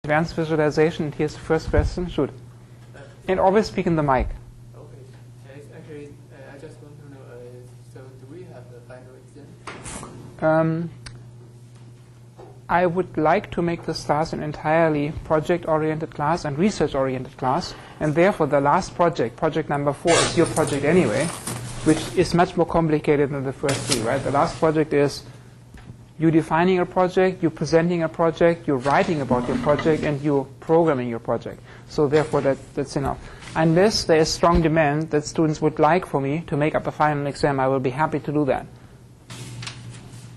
advanced visualization. Here's the first question. Shoot. And always speak in the mic. Okay. Actually, I just want to know, so do we have the final exam? I would like to make this class an entirely project-oriented class and research-oriented class, and therefore the last project, project number 4, is your project anyway, which is much more complicated than the first 3, right? The last project is you defining a project, you presenting a project, you're writing about your project, and you're programming your project. So therefore that's enough. Unless there is strong demand that students would like for me to make up a final exam, I will be happy to do that.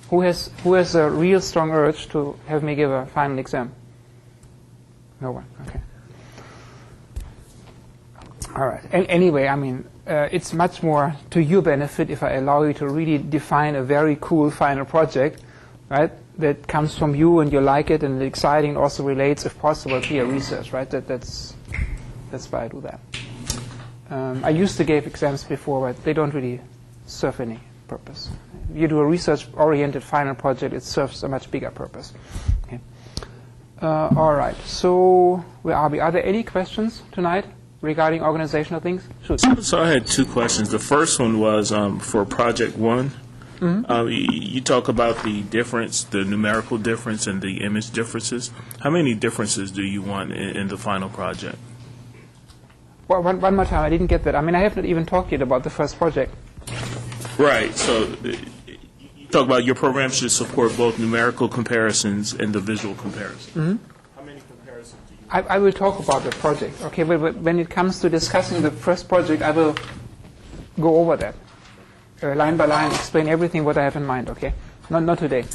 Who has a real strong urge to have me give a final exam? No one. Okay. All right. Anyway, I mean, it's much more to your benefit if I allow you to really define a very cool final project, right? That comes from you and you like it and it's exciting and also relates, if possible, to your research, right? That's why I do that. I used to give exams before, but they don't really serve any purpose. If you do a research-oriented final project, it serves a much bigger purpose. Okay. All right. So where are we? Are there any questions tonight regarding organizational things? Shoot. So I had 2 questions. The first one was for Project 1. Mm-hmm. You talk about the difference, the numerical difference and the image differences. How many differences do you want in the final project? Well, one more time. I didn't get that. I mean, I haven't even talked yet about the first project. Right. So you talk about your program should support both numerical comparisons and the visual comparisons. Mm-hmm. How many comparisons do you want? I will talk about the project. Okay, but when it comes to discussing the first project, I will go over that. Line by line, explain everything what I have in mind, okay? Not today.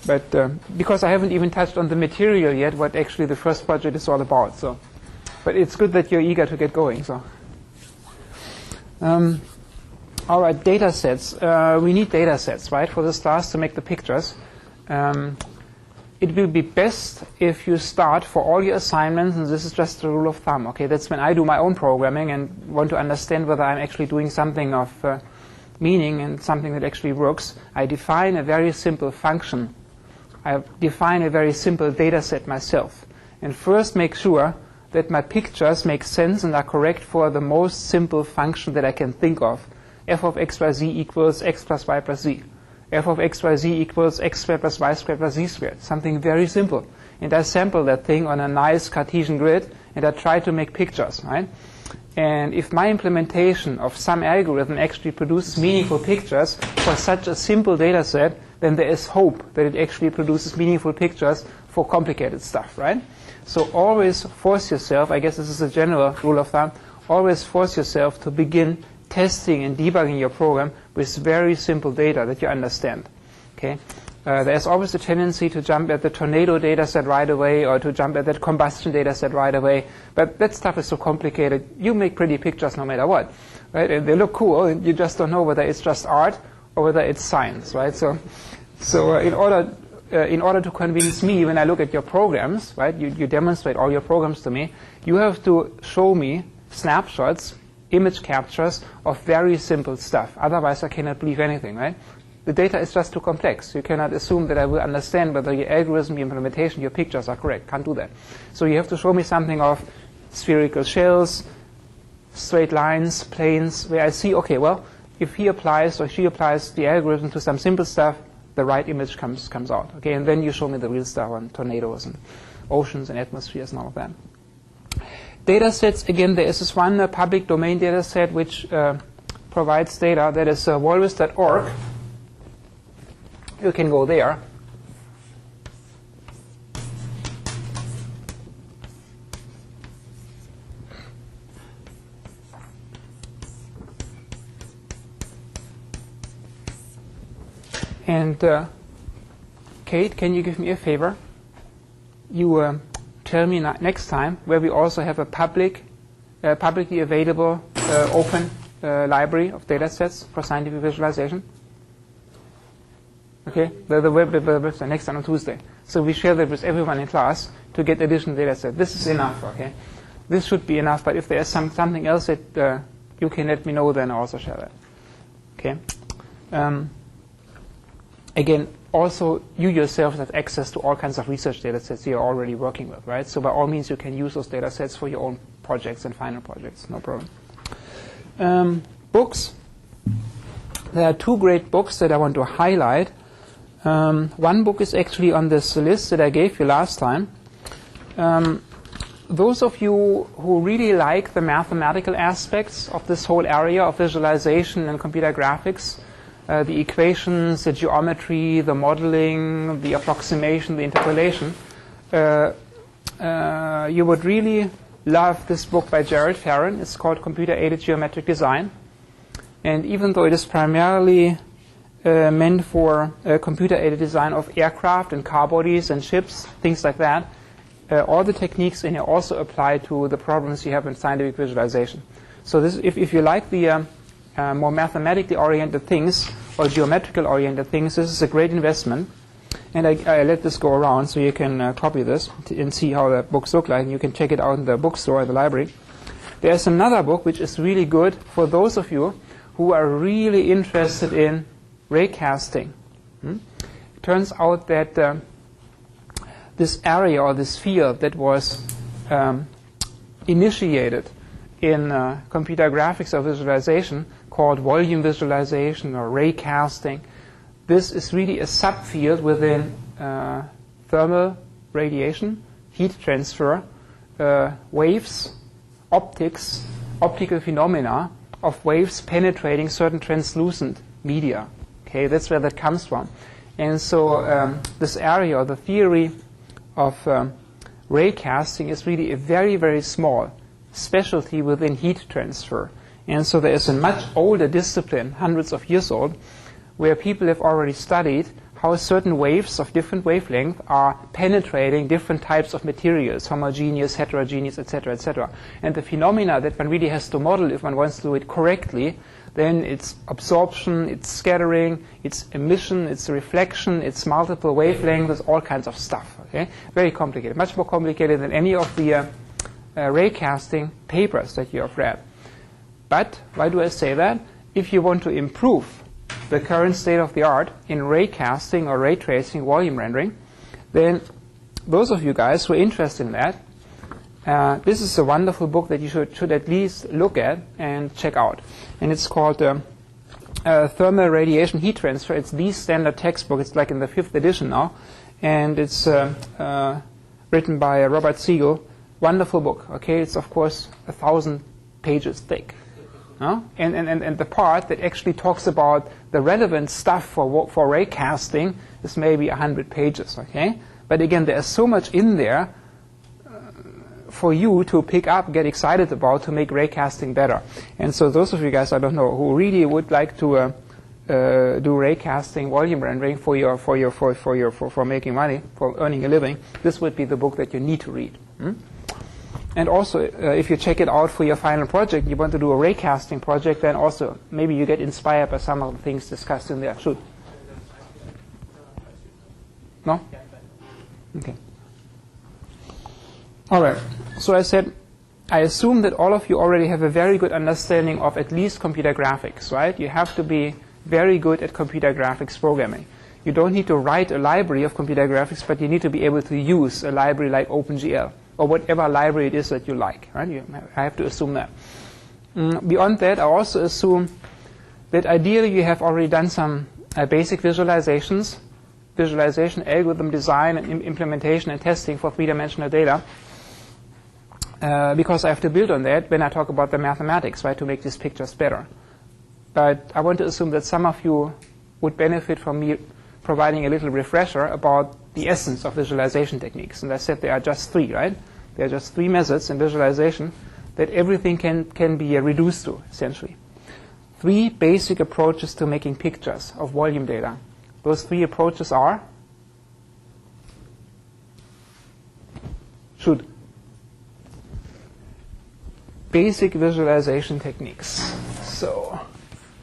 But because I haven't even touched on the material yet, what actually the first project is all about. So, but it's good that you're eager to get going. So, all right, data sets. We need data sets, right, for this class to make the pictures. It will be best if you start for all your assignments, and this is just a rule of thumb, okay? That's when I do my own programming and want to understand whether I'm actually doing something of meaning and something that actually works. I define a very simple function. I define a very simple data set myself. And first make sure that my pictures make sense and are correct for the most simple function that I can think of. F of x by z equals x plus y plus z. F of x by z equals x squared plus y squared plus z squared. Something very simple. And I sample that thing on a nice Cartesian grid, and I try to make pictures, right? And if my implementation of some algorithm actually produces meaningful pictures for such a simple data set, then there is hope that it actually produces meaningful pictures for complicated stuff, right? So always force yourself, I guess this is a general rule of thumb, always force yourself to begin testing and debugging your program with very simple data that you understand. Okay? There's always a tendency to jump at the tornado data set right away or to jump at that combustion data set right away. But that stuff is so complicated. You make pretty pictures no matter what. Right? And they look cool, and you just don't know whether it's just art or whether it's science. Right? So in order to convince me when I look at your programs, right, you demonstrate all your programs to me, you have to show me snapshots, image captures of very simple stuff. Otherwise, I cannot believe anything, right? The data is just too complex. You cannot assume that I will understand whether your algorithm, your implementation, your pictures are correct. Can't do that. So you have to show me something of spherical shells, straight lines, planes, where I see, okay, well, if he applies or she applies the algorithm to some simple stuff, the right image comes out. Okay, and then you show me the real stuff on tornadoes and oceans and atmospheres and all of that. Data sets, again, there is this one public domain data set which provides data. That is walrus.org. You can go there. And Kate, can you give me a favor? You tell me next time where we also have a publicly available open library of data sets for scientific visualization. Okay, the website next time on Tuesday. So we share that with everyone in class to get additional data set. This is enough, okay? This should be enough, but if there is something else that you can let me know, then I'll also share that. Okay? Again, also you yourself have access to all kinds of research data sets you're already working with, right? So by all means, you can use those data sets for your own projects and final projects, no problem. Books. There are 2 great books that I want to highlight. One book is actually on this list that I gave you last time. Those of you who really like the mathematical aspects of this whole area of visualization and computer graphics, the equations, the geometry, the modeling, the approximation, the interpolation, you would really love this book by Jared Farron. It's called Computer-Aided Geometric Design. And even though it is primarily meant for computer-aided design of aircraft and car bodies and ships, things like that, all the techniques in here also apply to the problems you have in scientific visualization. So this, if you like the more mathematically oriented things or geometrical oriented things, this is a great investment. And I let this go around so you can copy this and see how the books look like. And you can check it out in the bookstore or the library. There's another book which is really good for those of you who are really interested in raycasting. It turns out that this area or this field that was initiated in computer graphics or visualization, called volume visualization or raycasting, this is really a subfield within thermal radiation, heat transfer, waves, optics, optical phenomena of waves penetrating certain translucent media. Okay, that's where that comes from. And so this area, or the theory of raycasting, is really a very, very small specialty within heat transfer. And so there is a much older discipline, hundreds of years old, where people have already studied how certain waves of different wavelength are penetrating different types of materials, homogeneous, heterogeneous, etc., etc. And the phenomena that one really has to model if one wants to do it correctly, then it's absorption, it's scattering, it's emission, it's reflection, it's multiple wavelengths, all kinds of stuff. Okay, very complicated, much more complicated than any of the raycasting papers that you have read. But why do I say that? If you want to improve the current state of the art in raycasting or ray tracing volume rendering, then those of you guys who are interested in that, this is a wonderful book that you should at least look at and check out. And it's called Thermal Radiation Heat Transfer. It's the standard textbook. It's like in the 5th edition now. And it's written by Robert Siegel. Wonderful book. Okay, it's of course 1,000 pages thick. And the part that actually talks about the relevant stuff for raycasting is maybe 100 pages. Okay, but again, there's so much in there for you to pick up, get excited about, to make raycasting better. And so those of you guys, I don't know, who really would like to do raycasting volume rendering for making money, for earning a living, this would be the book that you need to read. And also, if you check it out for your final project, you want to do a raycasting project, then also maybe you get inspired by some of the things discussed in there. Shoot. No? Okay. All right. So I said, I assume that all of you already have a very good understanding of at least computer graphics, right? You have to be very good at computer graphics programming. You don't need to write a library of computer graphics, but you need to be able to use a library like OpenGL or whatever library it is that you like, right? I have to assume that. Beyond that, I also assume that ideally you have already done some basic visualizations, visualization, algorithm design, and implementation and testing for three-dimensional data. Because I have to build on that when I talk about the mathematics, right, to make these pictures better. But I want to assume that some of you would benefit from me providing a little refresher about the essence of visualization techniques. And I said there are just 3, right? There are just 3 methods in visualization that everything can be reduced to, essentially. 3 basic approaches to making pictures of volume data. Those 3 approaches are? Basic visualization techniques. So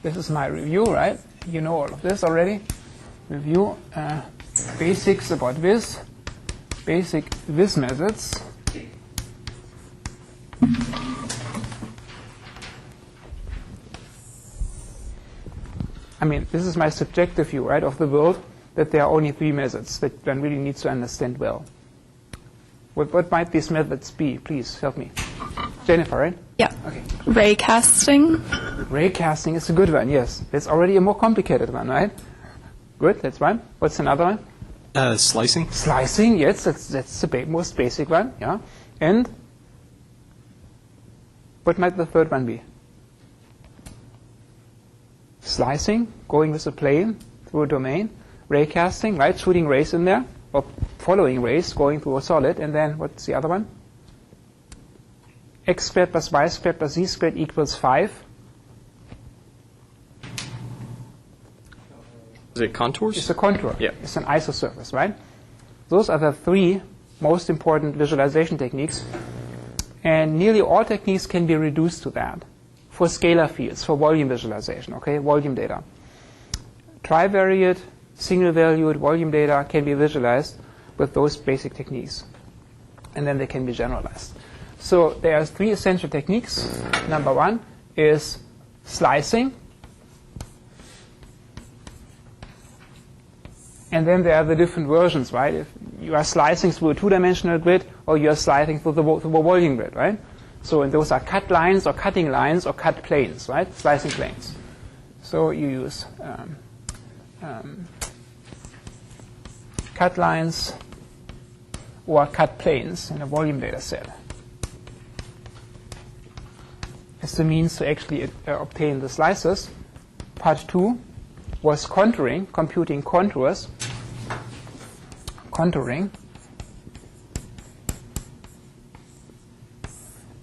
this is my review, right? You know all of this already. Review basics about Viz, basic Viz methods. I mean, this is my subjective view, right, of the world. that there are only 3 methods that one really needs to understand well. What might these methods be? Please help me. Jennifer, right? Yeah. Okay. Ray casting. Ray casting is a good one, yes. It's already a more complicated one, right? Good, that's one. What's another one? Slicing. Slicing, yes, that's the most basic one, yeah. And what might the third one be? Slicing, going with a plane through a domain. Ray casting, right, shooting rays in there, or following rays, going through a solid. And then what's the other one? X squared plus y squared plus z squared equals 5. Is it contours? It's a contour. Yeah. It's an isosurface, right? Those are the 3 most important visualization techniques. And nearly all techniques can be reduced to that for scalar fields, for volume visualization, okay, volume data. Trivariate, single-valued volume data can be visualized with those basic techniques. And then they can be generalized. So there are 3 essential techniques. Number 1 is slicing. And then there are the different versions, right? If you are slicing through a 2-dimensional grid, or you are slicing through the volume grid, right? So and those are cut lines, or cutting lines, or cut planes, right? Slicing planes. So you use cut lines or cut planes in a volume data set as the means to actually obtain the slices. Part 2 was contouring, computing contours. Contouring.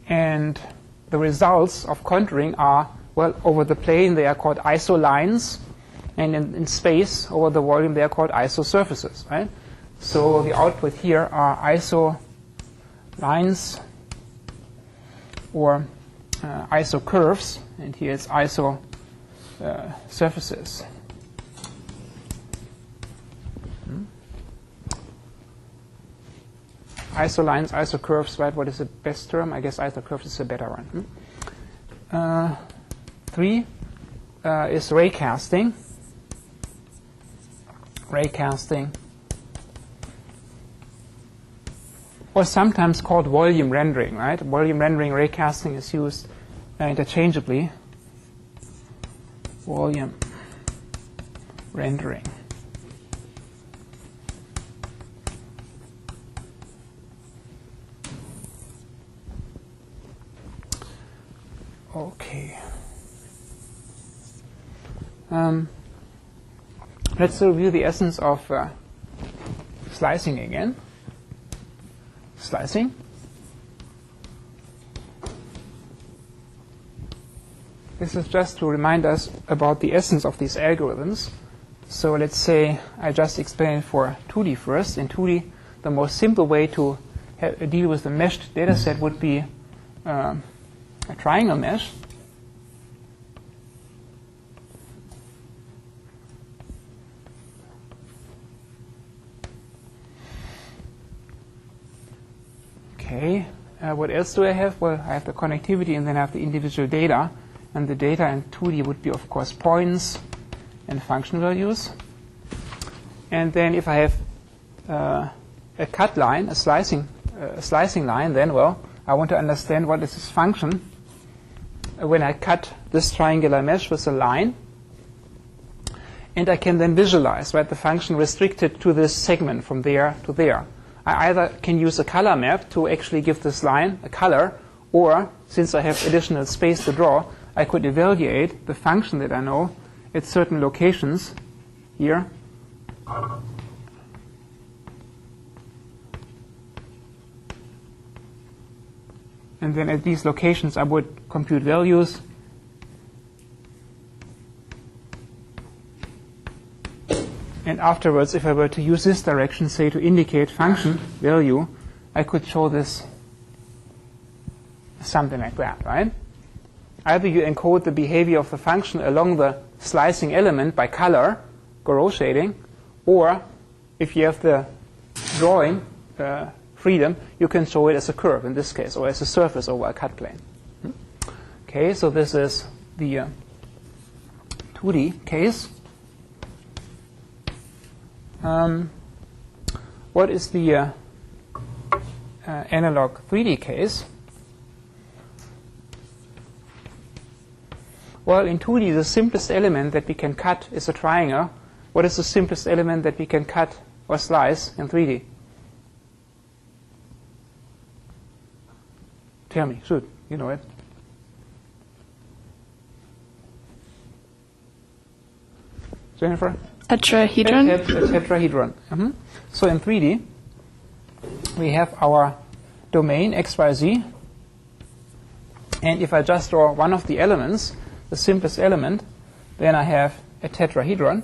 And the results of contouring are, well, over the plane they are called isolines, and in space, over the volume, they are called isosurfaces, right? So the output here are isolines or isocurves, and here it's isosurfaces. Isolines, isocurves, right? What is the best term? I guess isocurves is a better one. 3 is ray casting. Ray casting, or sometimes called volume rendering, right? Volume rendering, ray casting is used interchangeably. Volume rendering. Okay. Let's review the essence of slicing again. Slicing. This is just to remind us about the essence of these algorithms. So let's say I just explained for 2D first. In 2D, the most simple way to deal with the meshed data set would be a triangle mesh. Okay, what else do I have? Well, I have the connectivity, and then I have the individual data. And the data in 2D would be, of course, points and function values. And then if I have a cut line, a slicing line, then, well, I want to understand what is this function when I cut this triangular mesh with a line. And I can then visualize, right, the function restricted to this segment from there to there. I either can use a color map to actually give this line a color, or since I have additional space to draw, I could evaluate the function that I know at certain locations here. And then at these locations, I would compute values. And afterwards, if I were to use this direction, say, to indicate function value, I could show this something like that, right? Either you encode the behavior of the function along the slicing element by color, Goro shading, or if you have the drawing freedom, you can show it as a curve in this case, or as a surface over a cut plane. Okay, so this is the 2D case. what is the analog 3D case? Well, in 2D, the simplest element that we can cut is a triangle. What is the simplest element that we can cut or slice in 3D? Tell me, shoot, you know it. Jennifer? Tetrahedron. A tetrahedron. So in 3D, we have our domain x, y, z. And if I just draw one of the elements, the simplest element, then I have a tetrahedron.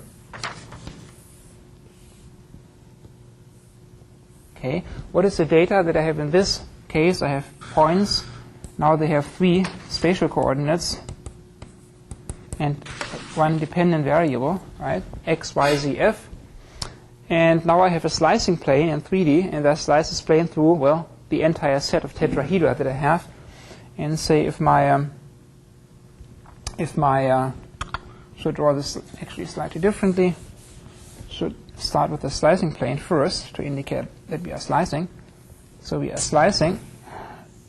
Okay. What is the data that I have in this case? I have points. Now they have 3 spatial coordinates and one dependent variable, right? X, Y, Z, F. And now I have a slicing plane in 3D, and that slices plane through, well, the entire set of tetrahedra that I have. And say if my should draw this actually slightly differently, should start with the slicing plane first to indicate that we are slicing. So we are slicing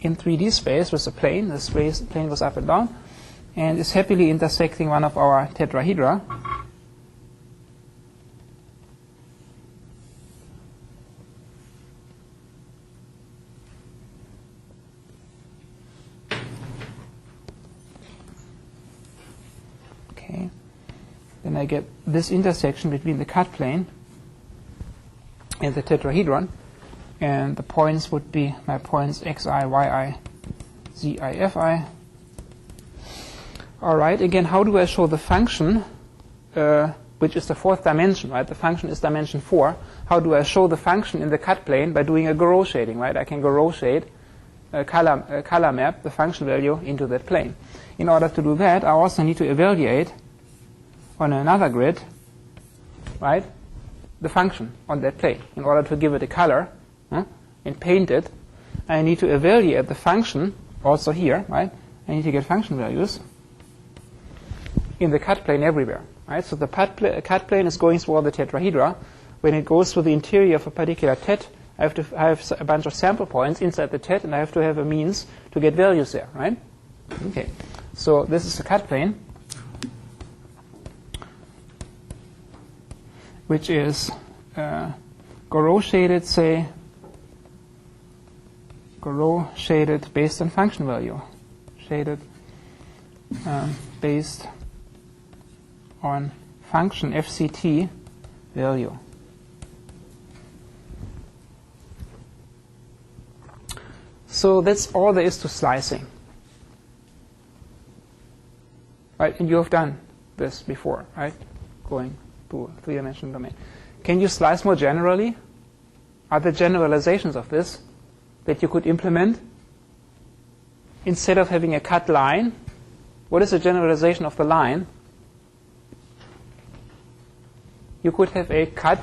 in 3D space with a plane. This plane goes up and down, and is happily intersecting one of our tetrahedra. Okay. Then I get this intersection between the cut plane and the tetrahedron, and the points would be my points xi, yi, zi, fi. All right, again, how do I show the function, which is the 4th dimension, right? The function is dimension 4. How do I show the function in the cut plane? By doing a Garot shading, right? I can Garot shade, color map the function value into that plane. In order to do that, I also need to evaluate on another grid, right, the function on that plane. In order to give it a color and paint it, I need to evaluate the function also here, right? I need to get function values in the cut plane everywhere, right? So the cut plane is going through all the tetrahedra. When it goes through the interior of a particular tet, I have to have a bunch of sample points inside the tet, and I have to have a means to get values there, right? Okay. So this is the cut plane, which is Garot shaded, say, Garot shaded based on function value, shaded based on function fct value. So that's all there is to slicing. Right, and you have done this before, right? Going to a 3-dimensional domain. Can you slice more generally? Are there generalizations of this that you could implement? Instead of having a cut line, what is the generalization of the line? You could have a cut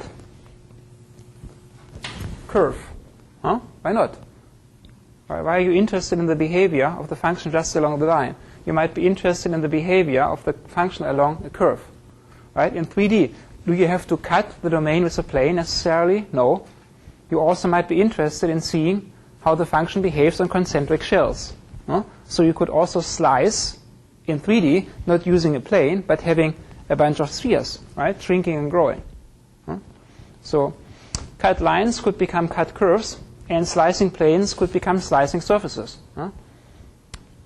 curve. Huh? Why not? Why are you interested in the behavior of the function just along the line? You might be interested in the behavior of the function along a curve. Right? In 3D, do you have to cut the domain with a plane necessarily? No. You also might be interested in seeing how the function behaves on concentric shells. Huh? So you could also slice in 3D, not using a plane, but having a bunch of spheres, right? Shrinking and growing. Huh? So cut lines could become cut curves, and slicing planes could become slicing surfaces. Huh?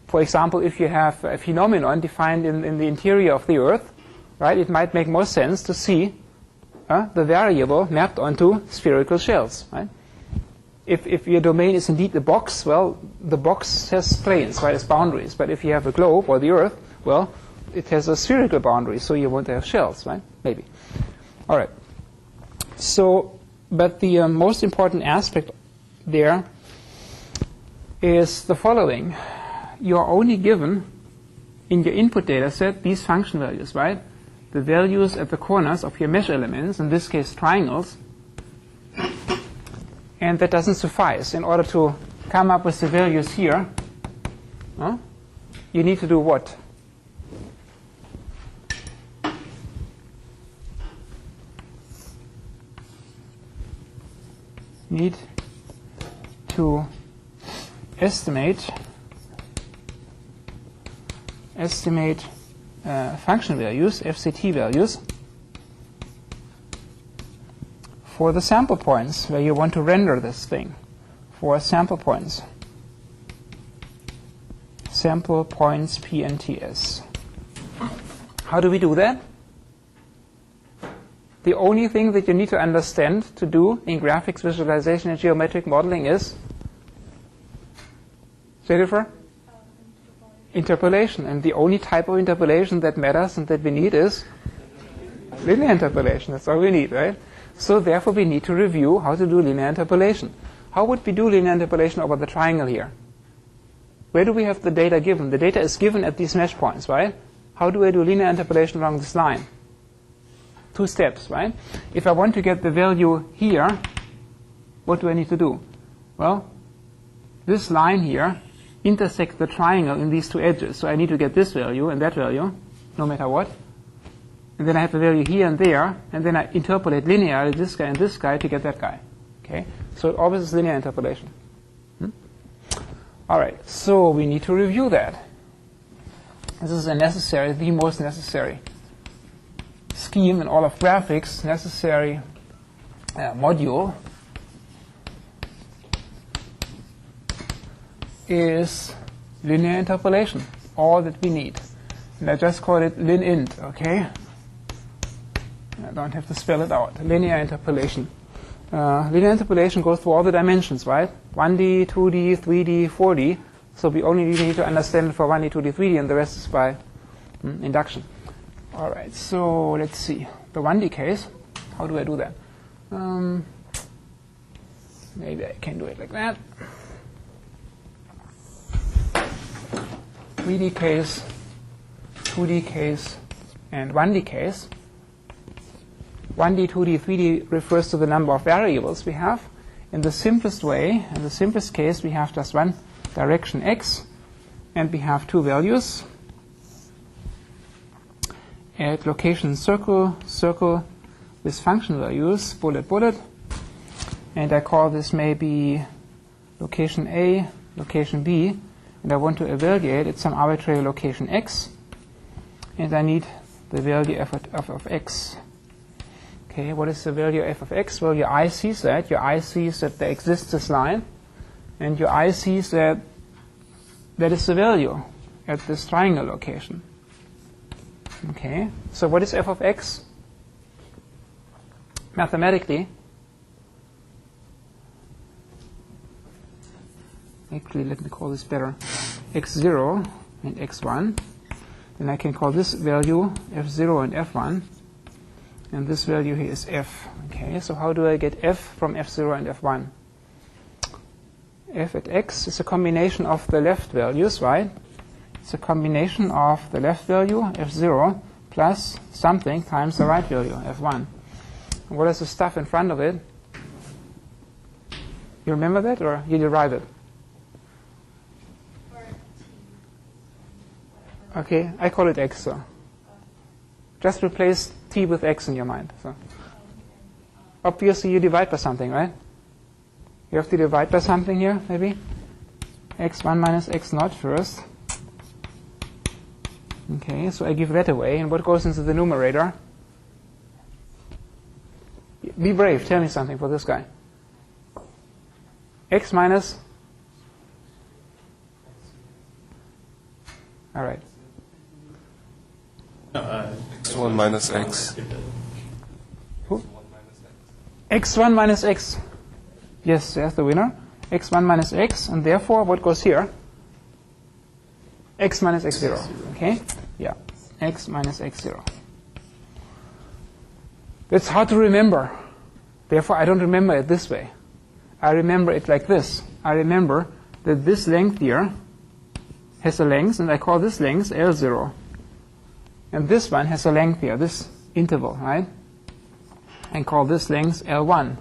For example, if you have a phenomenon defined in the interior of the Earth, right, it might make more sense to see the variable mapped onto spherical shells. Right? If your domain is indeed the box, well, the box has planes, right, as boundaries. But if you have a globe or the Earth, well, it has a spherical boundary, so you want to have shells, right? Maybe. All right. So, but the most important aspect there is the following. You are only given in your input data set these function values, right? The values at the corners of your mesh elements, in this case triangles. And that doesn't suffice. In order to come up with the values here, you need to do what? need to estimate function values, FCT values, for the sample points where you want to render this thing, for sample points P and TS. How do we do that? The only thing that you need to understand to do in graphics visualization and geometric modeling is, Jennifer? Interpolation. And the only type of interpolation that matters and that we need is linear interpolation. That's all we need, right? So therefore we need to review how to do linear interpolation. How would we do linear interpolation over the triangle here? Where do we have the data given? The data is given at these mesh points, right? How do I do linear interpolation along this line? 2 steps, right? If I want to get the value here, what do I need to do? Well, this line here intersects the triangle in these 2 edges. So I need to get this value and that value, no matter what. And then I have a value here and there, and then I interpolate linearly this guy and this guy to get that guy. Okay? So it always is linear interpolation. All right, so we need to review that. This is the most necessary scheme in all of graphics, necessary module is linear interpolation, all that we need. And I just call it linint, okay? I don't have to spell it out. Linear interpolation. Linear interpolation goes through all the dimensions, right? 1D, 2D, 3D, 4D. So we only need to understand it for 1D, 2D, 3D, and the rest is by induction. All right, so let's see. The 1D case, how do I do that? Maybe I can do it like that. 3D case, 2D case, and 1D case. 1D, 2D, 3D refers to the number of variables we have. In the simplest way, in the simplest case, we have just one direction x, and we have 2 values at location circle, circle with function values, bullet, bullet. And I call this maybe location A, location B, and I want to evaluate at some arbitrary location x, and I need the value f of x. Okay, what is the value f of x? Well, your eye sees that. Your eye sees that there exists this line, and your eye sees that that is the value at this triangle location. Okay, so what is f of x? Mathematically, actually, let me call this better, x0 and x1. Then I can call this value f0 and f1. And this value here is f. Okay, so how do I get f from f0 and f1? F at x is a combination of the left values, right? It's a combination of the left value, f0, plus something times the right value, f1. And what is the stuff in front of it? You remember that, or you derive it? Okay, I call it x, so. Just replace t with x in your mind. So, obviously, you divide by something, right? You have to divide by something here, maybe. x1 minus x0 first. Okay, so I give that away. And what goes into the numerator? Be brave. Tell me something for this guy. X minus? All right. x1 minus x. Who? x1 minus x. Yes, there's the winner. x1 minus x, and therefore, what goes here? X minus x0. Okay? Yeah. X minus x0. That's hard to remember. Therefore, I don't remember it this way. I remember it like this. I remember that this length here has a length, and I call this length L0. And this one has a length here, this interval, right? And call this length L1.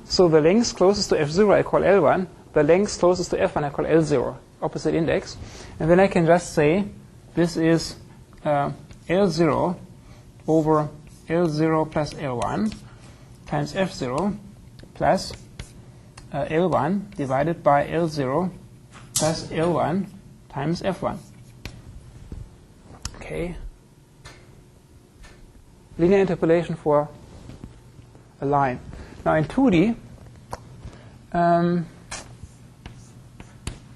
So the length closest to F0 I call L1. The length closest to F1 I call L0, opposite index. And then I can just say this is L0 over L0 plus L1 times F0 plus L1 divided by L0 plus L1 times F1. Okay. Linear interpolation for a line. Now in 2D,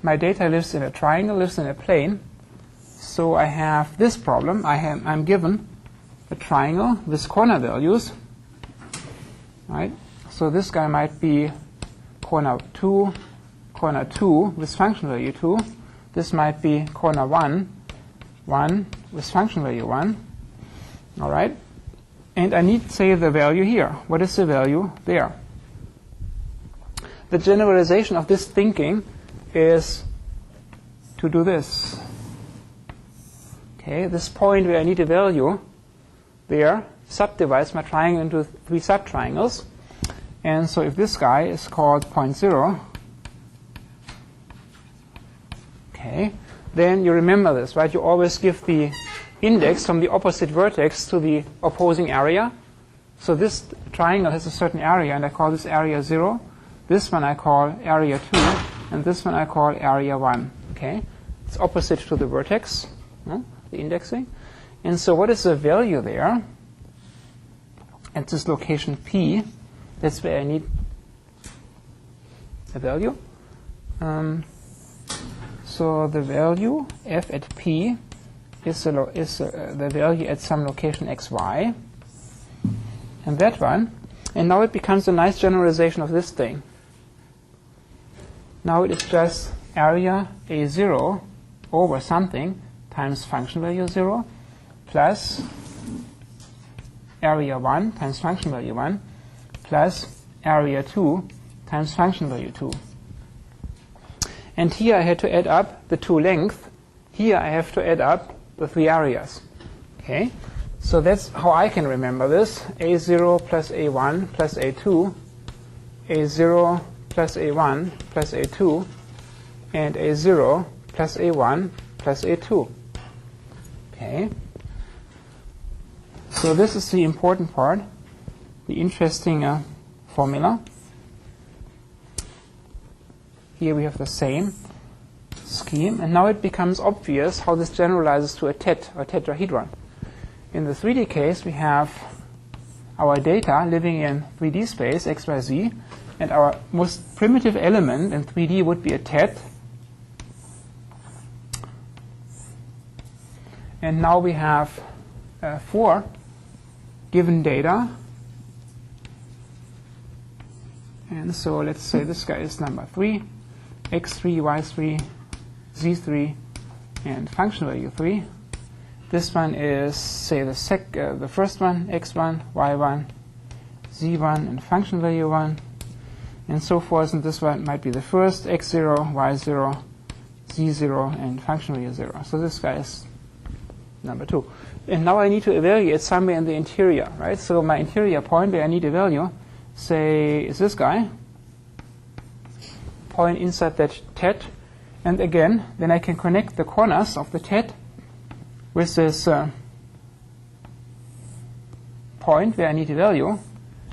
my data lives in a triangle, lives in a plane. So I have this problem. I'm given a triangle with corner values. Right? So this guy might be corner 2 with function value 2. This might be corner 1 with function value 1. All right? And I need, say, the value here. What is the value there? The generalization of this thinking is to do this. Okay, this point where I need a value there subdivides my triangle into 3 subtriangles. And so if this guy is called point 0, okay, then you remember this, right? You always give the index from the opposite vertex to the opposing area. So this triangle has a certain area, and I call this area 0. This one I call area 2, and this one I call area 1. Okay, it's opposite to the vertex, the indexing. And so what is the value there at this location P? That's where I need a value. So the value f at P is the value at some location xy. And that one. And now it becomes a nice generalization of this thing. Now it is just area A0 over something times function value 0 plus area 1 times function value 1 plus area 2 times function value 2. And here I had to add up the 2 lengths. Here I have to add up the 3 areas. Okay? So that's how I can remember this. A0 plus A1 plus A2, A0 plus A1 plus A2, and A0 plus A1 plus A2. Okay? So this is the important part, the interesting formula. Here we have the same scheme, and now it becomes obvious how this generalizes to a or tetrahedron. In the 3D case, we have our data living in 3D space, x, y, z, and our most primitive element in 3D would be a tet. And now we have 4 given data. And so let's say this guy is number 3, x3, y3, z3, and function value 3. This one is, say, the first one, x1, y1, z1, and function value 1, and so forth. And this one might be the first, x0, y0, z0, and function value 0. So this guy is number 2. And now I need to evaluate somewhere in the interior, right? So my interior point where I need a value, say, is this guy. Point inside that tet. And again, then I can connect the corners of the tet with this point where I need a value,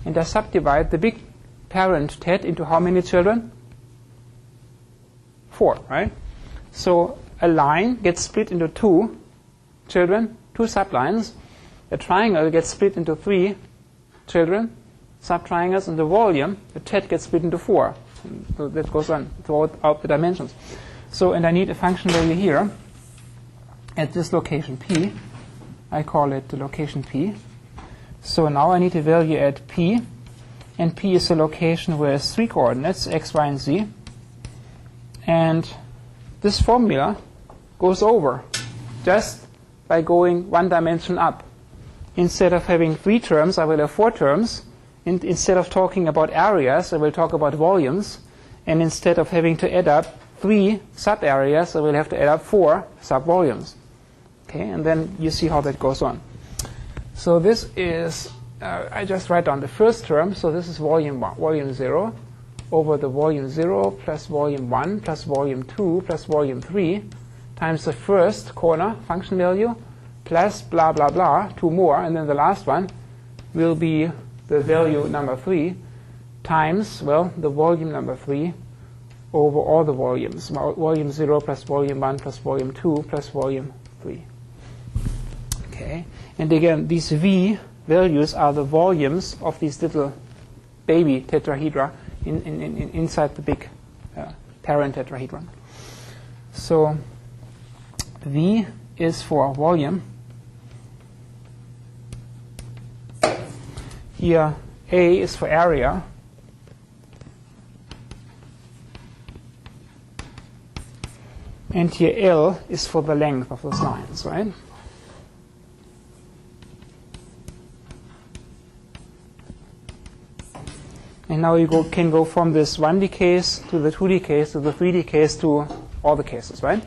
and I subdivide the big parent tet into how many children? 4, right? So a line gets split into 2 children, 2 sublines. A triangle gets split into 3 children, subtriangles, and the volume, the tet, gets split into 4. So that goes on throughout the dimensions. So, and I need a function value here at this location P. I call it the location P. So now I need a value at P, and P is a location with 3 coordinates, x, y, and z. And this formula goes over just by going 1 dimension up. Instead of having 3 terms, I will have 4 terms. Instead of talking about areas, I will talk about volumes. And instead of having to add up 3 sub-areas, I will have to add up 4 sub-volumes. Okay, and then you see how that goes on. So this is, I just write down the first term. So this is volume 0 over the volume 0 plus volume 1 plus volume 2 plus volume 3 times the first corner function value plus blah, blah, blah, 2 more. And then the last one will be the value number 3 times, well, the volume number 3 over all the volumes. Volume 0 plus volume 1 plus volume 2 plus volume 3. Okay. And again, these V values are the volumes of these little baby tetrahedra inside the big parent tetrahedron. So V is for volume. Here A is for area. And here L is for the length of those lines, right? And now you can go from this 1D case to the 2D case to the 3D case to all the cases, right?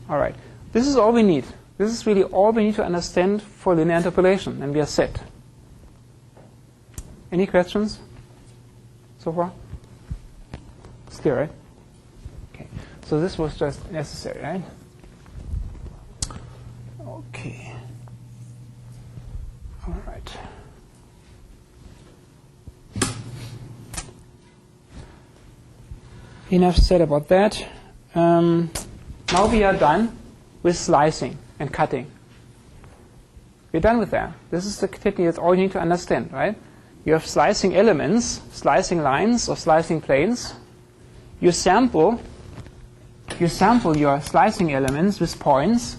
All right. This is all we need. This is really all we need to understand for linear interpolation, and we are set. Any questions so far? It's clear, right? Okay. So this was just necessary, right? Okay. All right. Enough said about that. Now we are done with slicing and cutting. We're done with that. This is the technique that's all you need to understand, right? You have slicing elements, slicing lines, or slicing planes. You sample your slicing elements with points,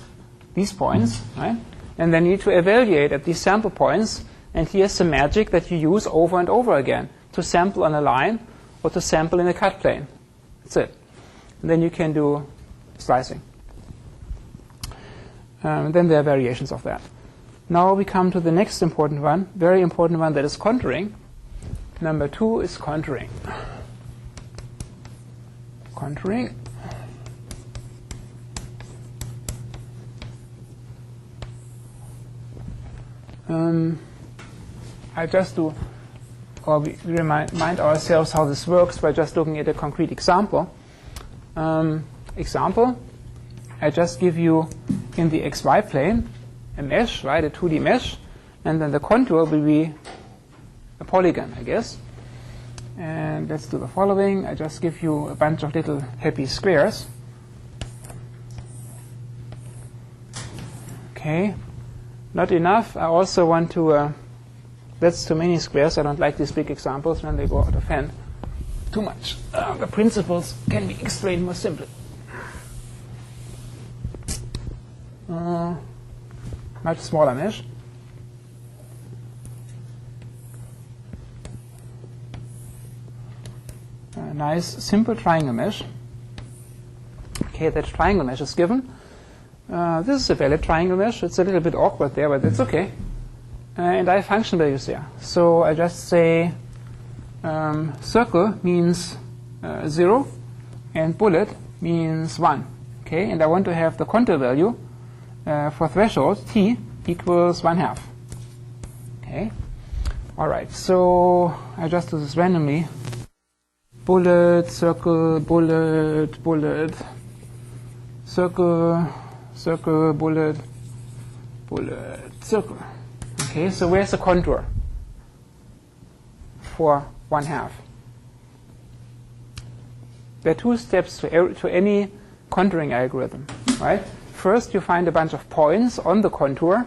these points, right? And then you need to evaluate at these sample points. And here's the magic that you use over and over again to sample on a line or to sample in a cut plane. That's it. And then you can do slicing. Then there are variations of that. Now we come to the next important one, very important one, that is contouring. Number 2 is contouring. Contouring. I just do, or we remind ourselves how this works by just looking at a concrete example. Example, I just give you in the xy plane a mesh, right, a 2D mesh, and then the contour will be a polygon, I guess. And let's do the following. I just give you a bunch of little happy squares. Okay, not enough. I also want to, that's too many squares. I don't like these big examples when they go out of hand too much. The principles can be explained more simply. Much smaller mesh. A nice simple triangle mesh. Okay, that triangle mesh is given. This is a valid triangle mesh. It's a little bit awkward there, but it's okay. And I have function values there. So I just say circle means 0 and bullet means 1. Okay, and I want to have the contour value for threshold t equals 1/2. Okay. All right. So I just do this randomly. Bullet, circle, bullet, bullet, circle, circle, bullet, bullet, circle. Okay. So where's the contour for 1/2? There are 2 steps to any contouring algorithm, right? First, you find a bunch of points on the contour,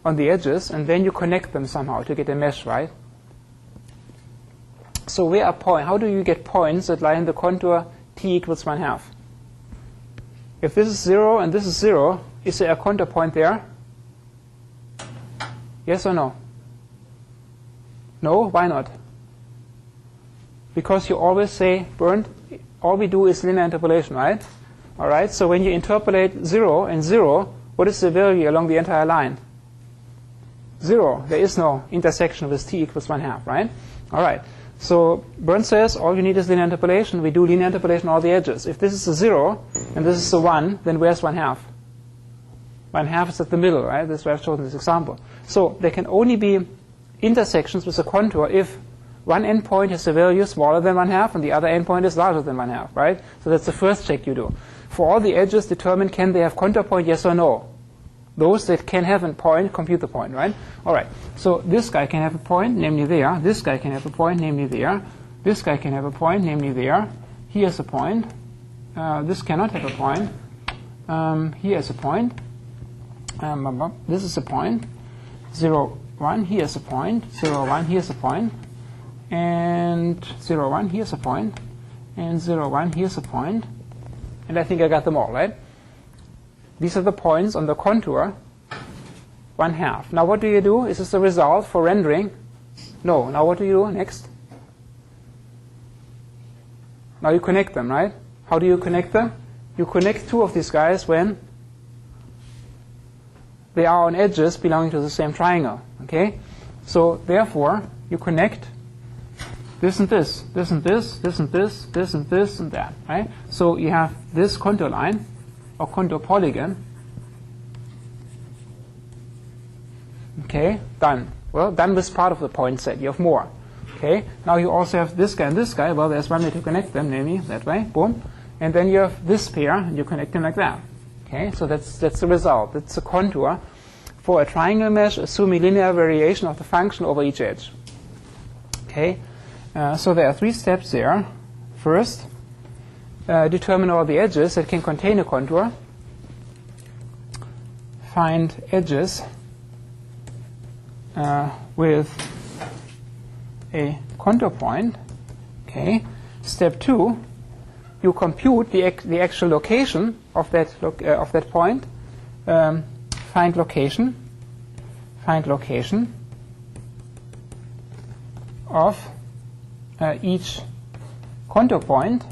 on the edges, and then you connect them somehow to get a mesh, right? So where are points? How do you get points that lie in the contour t equals 1/2? If this is 0 and this is 0, is there a contour point there? Yes or no? No? Why not? Because you always say, Bernd, all we do is linear interpolation, right? All right, so when you interpolate 0 and 0, what is the value along the entire line? 0. There is no intersection with t equals 1/2, right? All right. So Bernd says all you need is linear interpolation. We do linear interpolation on all the edges. If this is a 0 and this is a 1, then where's 1/2? 1/2 is at the middle, right? That's why I've chosen this example. So there can only be intersections with a contour if one endpoint has a value smaller than 1/2 and the other endpoint is larger than 1/2, right? So that's the first check you do. For all the edges, determine can they have contour point, yes or no. those that can have a point, compute the point, right? All right. So this guy can have a point, namely there. This guy can have a point, namely there. This guy can have a point, namely there. Here's a point. This cannot have a point. Here's a point. This is a point. 0, 1, here's a point. 0, 1, here's a point. And 0, 1, here's a point. And 0, 1, here's a point. And I think I got them all, right? These are the points on the contour 1/2. Now what do you do? Is this the result for rendering? No. Now what do you do next? Now you connect them, right? How do you connect them? You connect two of these guys when they are on edges belonging to the same triangle. Okay? So therefore, you connect this and this, this and this, this and this, this and this and that. Right? So you have this contour line or contour polygon. Okay, done. Well, done with part of the point set. You have more. Okay, now you also have this guy and this guy. Well, there's one way to connect them, namely that way. Boom. And then you have this pair, and you connect them like that. Okay, so that's the result. It's a contour for a triangle mesh, assuming linear variation of the function over each edge. Okay, so there are 3 steps there. First, determine all the edges that can contain a contour. Find edges with a contour point. Okay. Step 2, you compute the actual location of that point. Find location. Find location of each contour point.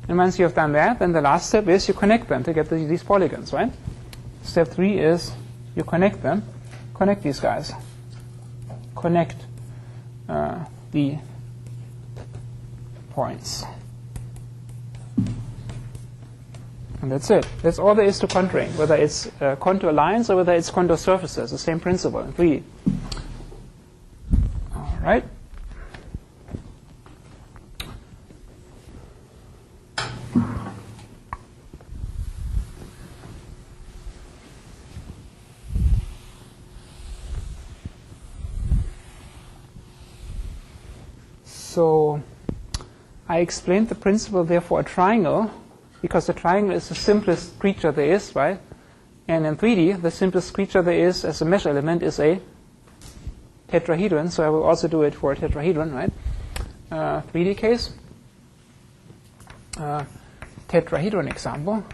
And once you have done that, then the last step is you connect them to get these polygons, right? Step 3 is you connect them. Connect these guys. Connect the points. And that's it. That's all there is to contouring, whether it's contour lines or whether it's contour surfaces, the same principle in 3D. All right. So I explained the principle there for a triangle, because the triangle is the simplest creature there is, right? And in 3D, the simplest creature there is as a mesh element is a tetrahedron. So I will also do it for a tetrahedron, right? 3D case. Tetrahedron example.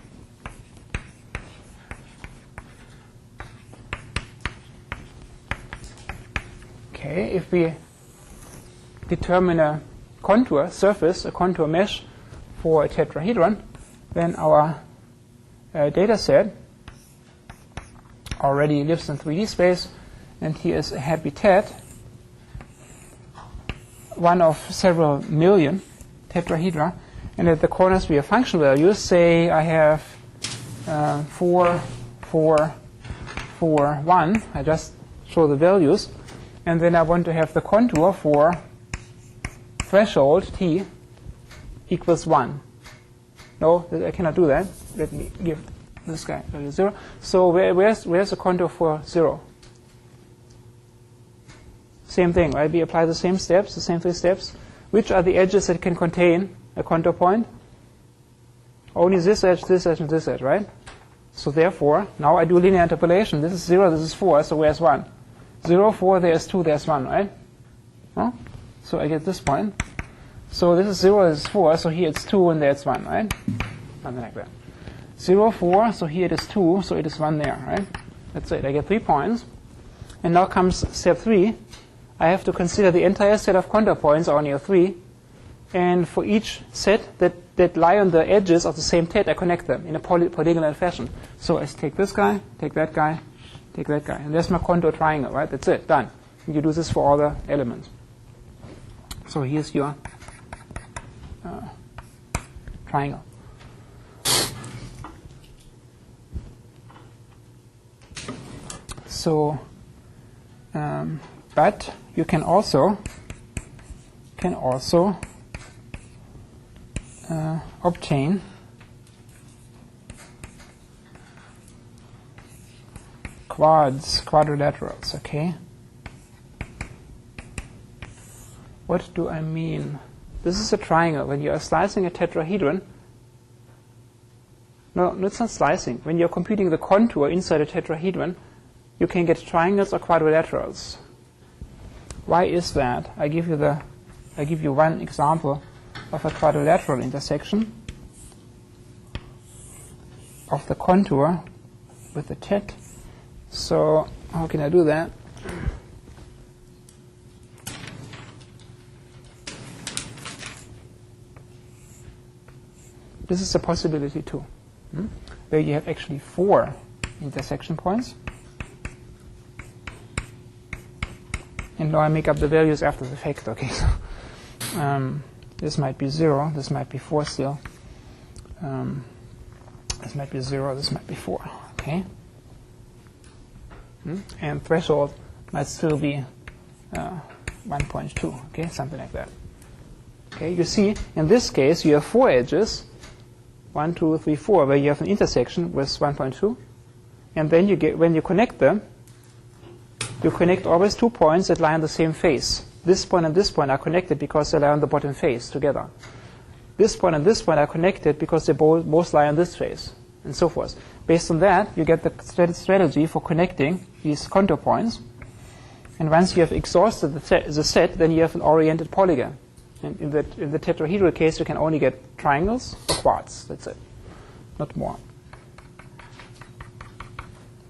Okay, if we determine a contour surface, a contour mesh for a tetrahedron, then our data set already lives in 3D space, and here is a habitat, one of several million tetrahedra, and at the corners we have function values. Say I have 4, 4, 4, 1. I just show the values, and then I want to have the contour for threshold t equals 1. No, I cannot do that. Let me give this guy value 0. So where's the contour for 0? Same thing, right? We apply the same steps, the same 3 steps. Which are the edges that can contain a contour point? Only this edge, and this edge, right? So therefore, now I do linear interpolation. This is 0, this is 4, so where's 1? 0, 4, there's 2, there's 1, right? No? So I get this point. So this is 0, this is 4, so here it's 2 and there it's 1, right? Something like that. 0, 4, so here it is 2, so it is 1 there, right? That's it. I get 3 points. And now comes step 3. I have to consider the entire set of contour points, or only 3. And for each set that lie on the edges of the same tet, I connect them in a polygonal fashion. So I take this guy, take that guy, take that guy. And there's my contour triangle, right? That's it. Done. And you do this for all the elements. So here's your triangle. So, but you can also obtain quadrilaterals, okay? What do I mean? This is a triangle. When you are slicing a tetrahedron, no, it's not slicing. When you're computing the contour inside a tetrahedron, you can get triangles or quadrilaterals. Why is that? I give you one example of a quadrilateral intersection of the contour with the tet. So how can I do that? This is a possibility too, where you have actually 4 intersection points. And now I make up the values after the fact, okay? So, this might be 0, this might be 4 still. This might be 0, this might be 4, okay? And threshold might still be 1.2, okay? Something like that. Okay, you see, in this case, you have 4 edges, 1, 2, 3, 4, where you have an intersection with 1.2. And then you get, when you connect them, you connect always 2 points that lie on the same face. This point and this point are connected because they lie on the bottom face together. This point and this point are connected because they both lie on this face, and so forth. Based on that, you get the strategy for connecting these contour points. And once you have exhausted the set, then you have an oriented polygon. And in the tetrahedral case, you can only get triangles or quads. That's it, not more.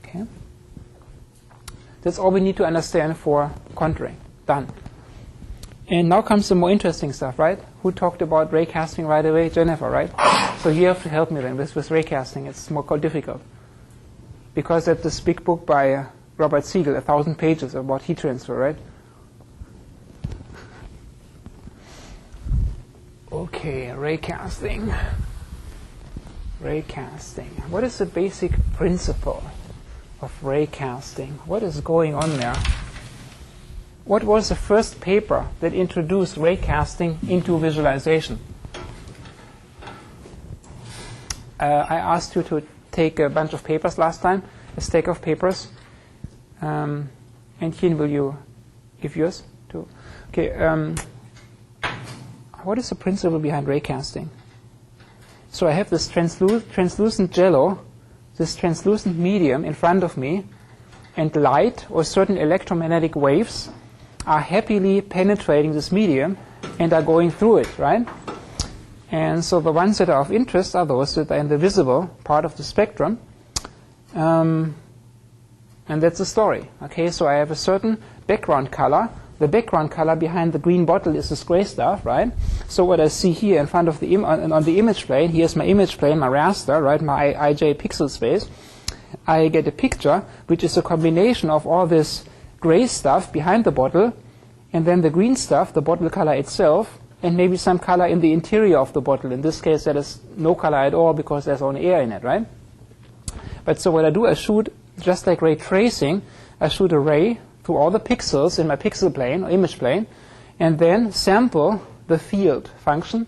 Okay. That's all we need to understand for contouring. Done. And now comes the more interesting stuff, right? Who talked about raycasting right away? Jennifer, right? So you have to help me then with raycasting. It's more difficult. Because that's this big book by Robert Siegel, 1,000 pages about heat transfer, right? Okay, raycasting. Raycasting. What is the basic principle of raycasting? What is going on there? What was the first paper that introduced raycasting into visualization? I asked you to take a bunch of papers last time, a stack of papers. And Hien, will you give yours too? Okay. What is the principle behind raycasting? So I have this translucent jello, this translucent medium in front of me, and light or certain electromagnetic waves are happily penetrating this medium and are going through it, right? And so the ones that are of interest are those that are in the visible part of the spectrum. And that's the story. Okay, so I have a certain background color. The background color behind the green bottle is this gray stuff, right? So what I see here in front of the on the image plane, here's my image plane, my raster, right, my IJ pixel space. I get a picture which is a combination of all this gray stuff behind the bottle, and then the green stuff, the bottle color itself, and maybe some color in the interior of the bottle. In this case, there is no color at all because there's only air in it, right? But so what I do, I shoot, just like ray tracing, I shoot a ray through all the pixels in my pixel plane or image plane, and then sample the field function,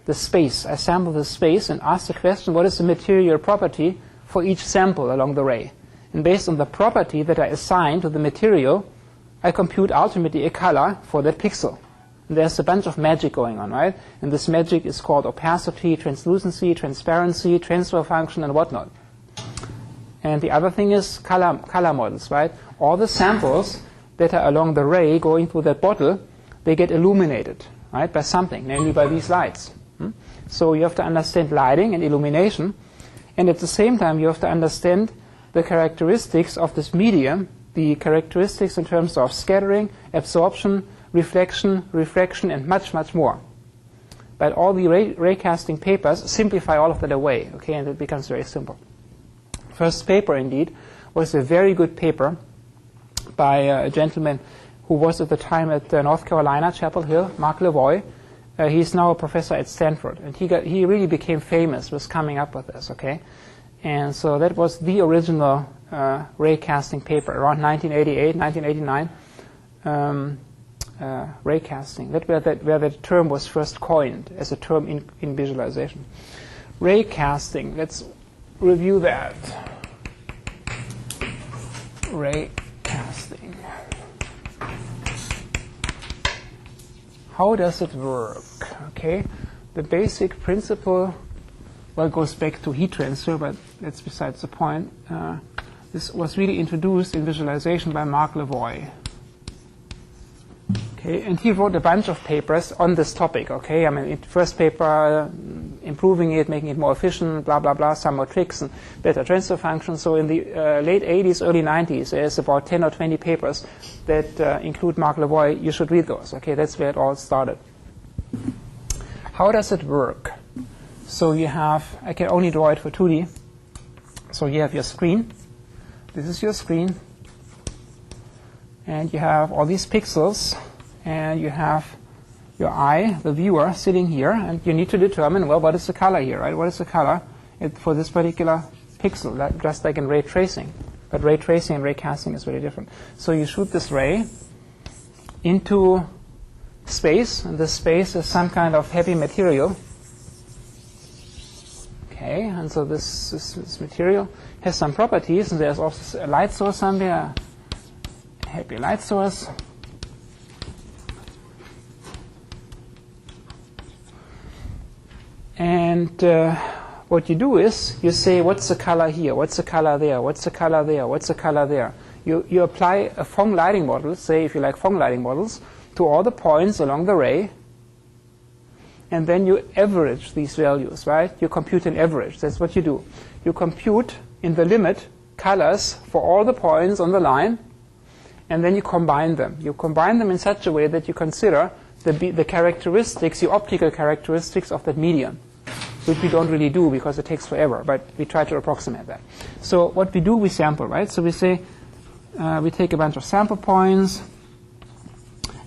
the space. I sample the space and ask the question, what is the material property for each sample along the ray? And based on the property that I assign to the material, I compute ultimately a color for that pixel. And there's a bunch of magic going on, right? And this magic is called opacity, translucency, transparency, transfer function, and whatnot. And the other thing is color models, right? All the samples that are along the ray going through that bottle, they get illuminated, right, by something, namely by these lights. So you have to understand lighting and illumination. And at the same time, you have to understand the characteristics of this medium, the characteristics in terms of scattering, absorption, reflection, refraction, and much, much more. But all the raycasting papers simplify all of that away, okay, and it becomes very simple. First paper, indeed, was a very good paper by a gentleman who was at the time at North Carolina, Chapel Hill, Mark Levoy. He's now a professor at Stanford, and he really became famous with coming up with this, okay? And so that was the original raycasting paper around 1988, 1989. Raycasting, where that term was first coined as a term in visualization. Raycasting, let's review that. ray casting. How does it work? Okay, the basic principle, well, it goes back to heat transfer, but that's besides the point. This was really introduced in visualization by Mark Levoy. Okay, and he wrote a bunch of papers on this topic. Okay, I mean, first paper, improving it, making it more efficient, blah blah blah, some more tricks and better transfer functions. So in the late 80s, early 90s, there's about 10 or 20 papers that include Mark Levoy. You should read those. Okay, that's where it all started. How does it work? So you have, I can only draw it for 2D. So you have your screen. This is your screen. And you have all these pixels. And you have your eye, the viewer, sitting here. And you need to determine, well, what is the color here, right? What is the color for this particular pixel, just like in ray tracing. But ray tracing and ray casting is very different. So you shoot this ray into space. And this space is some kind of heavy material. Okay, and so this material has some properties, and there's also a light source somewhere, a happy light source. And what you do is you say, what's the color here? What's the color there? What's the color there? What's the color there? You apply a Phong lighting model, say if you like Phong lighting models, to all the points along the ray. And then you average these values, right? You compute an average. That's what you do. You compute in the limit colors for all the points on the line, and then you combine them. You combine them in such a way that you consider the characteristics, the optical characteristics of that medium, which we don't really do because it takes forever, but we try to approximate that. So what we do, we sample, right? So we say we take a bunch of sample points,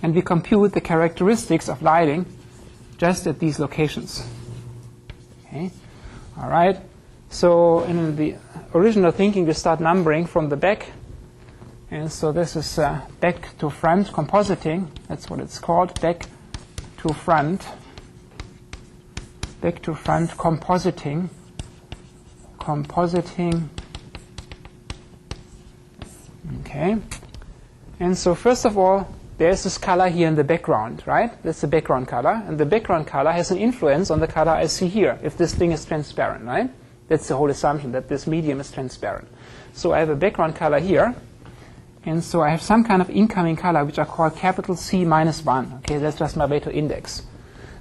and we compute the characteristics of lighting just at these locations. Okay, all right. So in the original thinking, we start numbering from the back, and so this is back to front compositing. That's what it's called, back to front compositing. Okay, and so first of all, there's this color here in the background, right? That's the background color. And the background color has an influence on the color I see here, if this thing is transparent, right? That's the whole assumption, that this medium is transparent. So I have a background color here. And so I have some kind of incoming color, which I call capital C minus 1. Okay, that's just my way to index.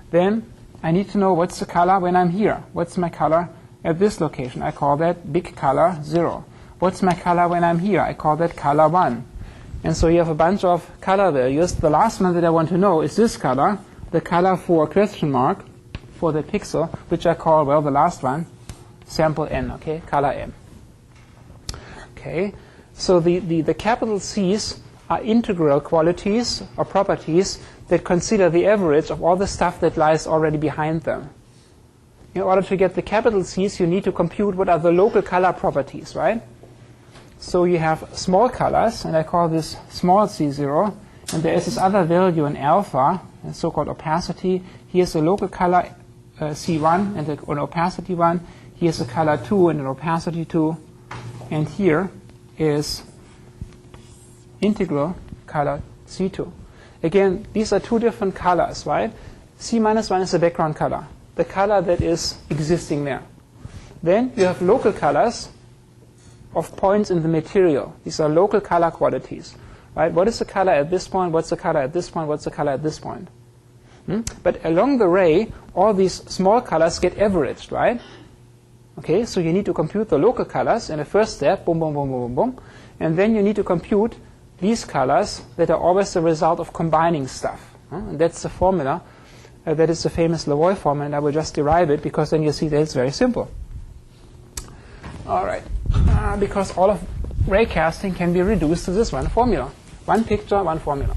Then I need to know what's the color when I'm here. What's my color at this location? I call that big color 0. What's my color when I'm here? I call that color 1. And so you have a bunch of color values. The last one that I want to know is this color, the color for question mark, for the pixel, which I call, well, the last one, sample n, okay, color n. Okay, so the capital C's are integral qualities or properties that consider the average of all the stuff that lies already behind them. In order to get the capital C's, you need to compute what are the local color properties, right? So you have small colors, and I call this small c0, and there is this other value in alpha, a so-called opacity. Here's a local color c1 and an opacity 1. Here's a color 2 and an opacity 2. And here is integral color c2. Again, these are two different colors, right? C minus 1 is the background color, the color that is existing there. Then you have local colors of points in the material. These are local color quantities, right? What is the color at this point? What's the color at this point? What's the color at this point? But along the ray, all these small colors get averaged, right? Okay, so you need to compute the local colors in the first step, boom, boom, boom, boom, boom, boom. And then you need to compute these colors that are always the result of combining stuff. And that's the formula. That is the famous Levoy formula, and I will just derive it because then you see that it's very simple. All right. Because all of ray casting can be reduced to this one formula. One picture, one formula.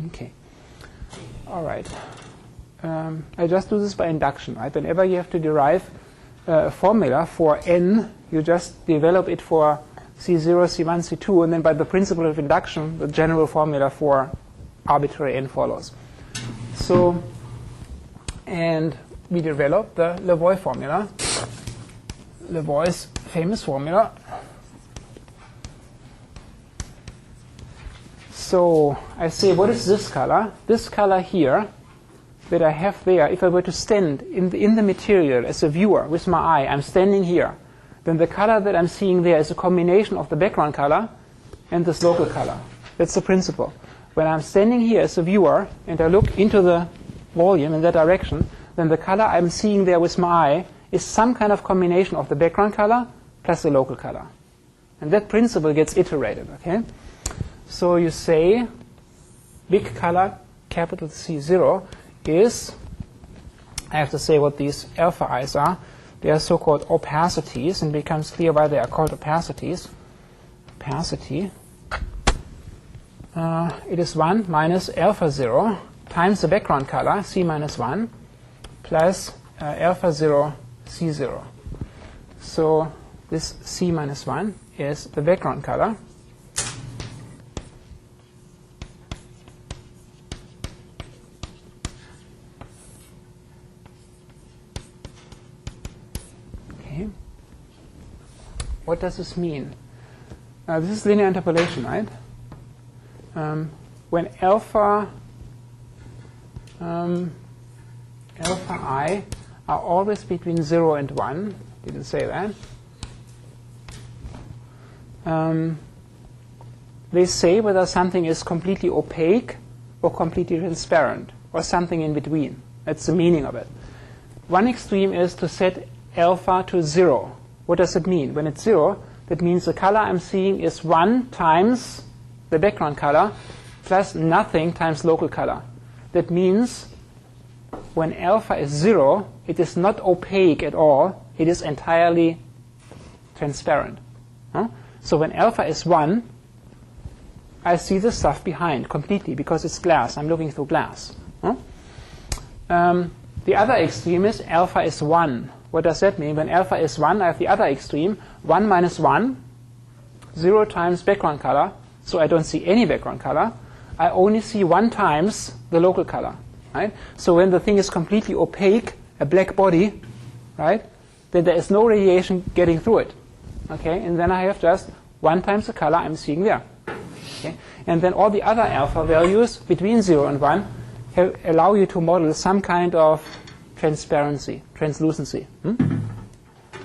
Okay. All right. I just do this by induction, right? Whenever you have to derive formula for n. You just develop it for C0, C1, C2, and then by the principle of induction, the general formula for arbitrary n follows. So, and we developed the Levoy formula, Levoy's famous formula. So I say, what is this color? This color here that I have there, if I were to stand in the material as a viewer with my eye, I'm standing here, then the color that I'm seeing there is a combination of the background color and this local color. That's the principle. When I'm standing here as a viewer and I look into the volume in that direction, then the color I'm seeing there with my eye is some kind of combination of the background color plus the local color. And that principle gets iterated, okay? So you say big color, capital C0, is, I have to say what these alpha i's are. They are so-called opacities, and it becomes clear why they are called opacities. Opacity. It is 1 minus alpha 0 times the background color, C minus 1, plus alpha 0, C0. So this C minus 1 is the background color. Okay. What does this mean? This is linear interpolation, right? When alpha I are always between 0 and 1, didn't say that, they say whether something is completely opaque or completely transparent or something in between. That's the meaning of it. One extreme is to set alpha to 0. What does it mean? When it's 0, that means the color I'm seeing is 1 times the background color plus nothing times local color. That means when alpha is 0, it is not opaque at all. It is entirely transparent. Huh? So when alpha is 1, I see the stuff behind completely because it's glass. I'm looking through glass. Huh? The other extreme is alpha is 1. What does that mean? When alpha is 1, I have the other extreme, 1 minus 1, 0 times background color, so I don't see any background color. I only see 1 times the local color. Right? So when the thing is completely opaque, a black body, right, then there is no radiation getting through it. Okay? And then I have just 1 times the color I'm seeing there. Okay? And then all the other alpha values between 0 and 1 allow you to model some kind of transparency, translucency.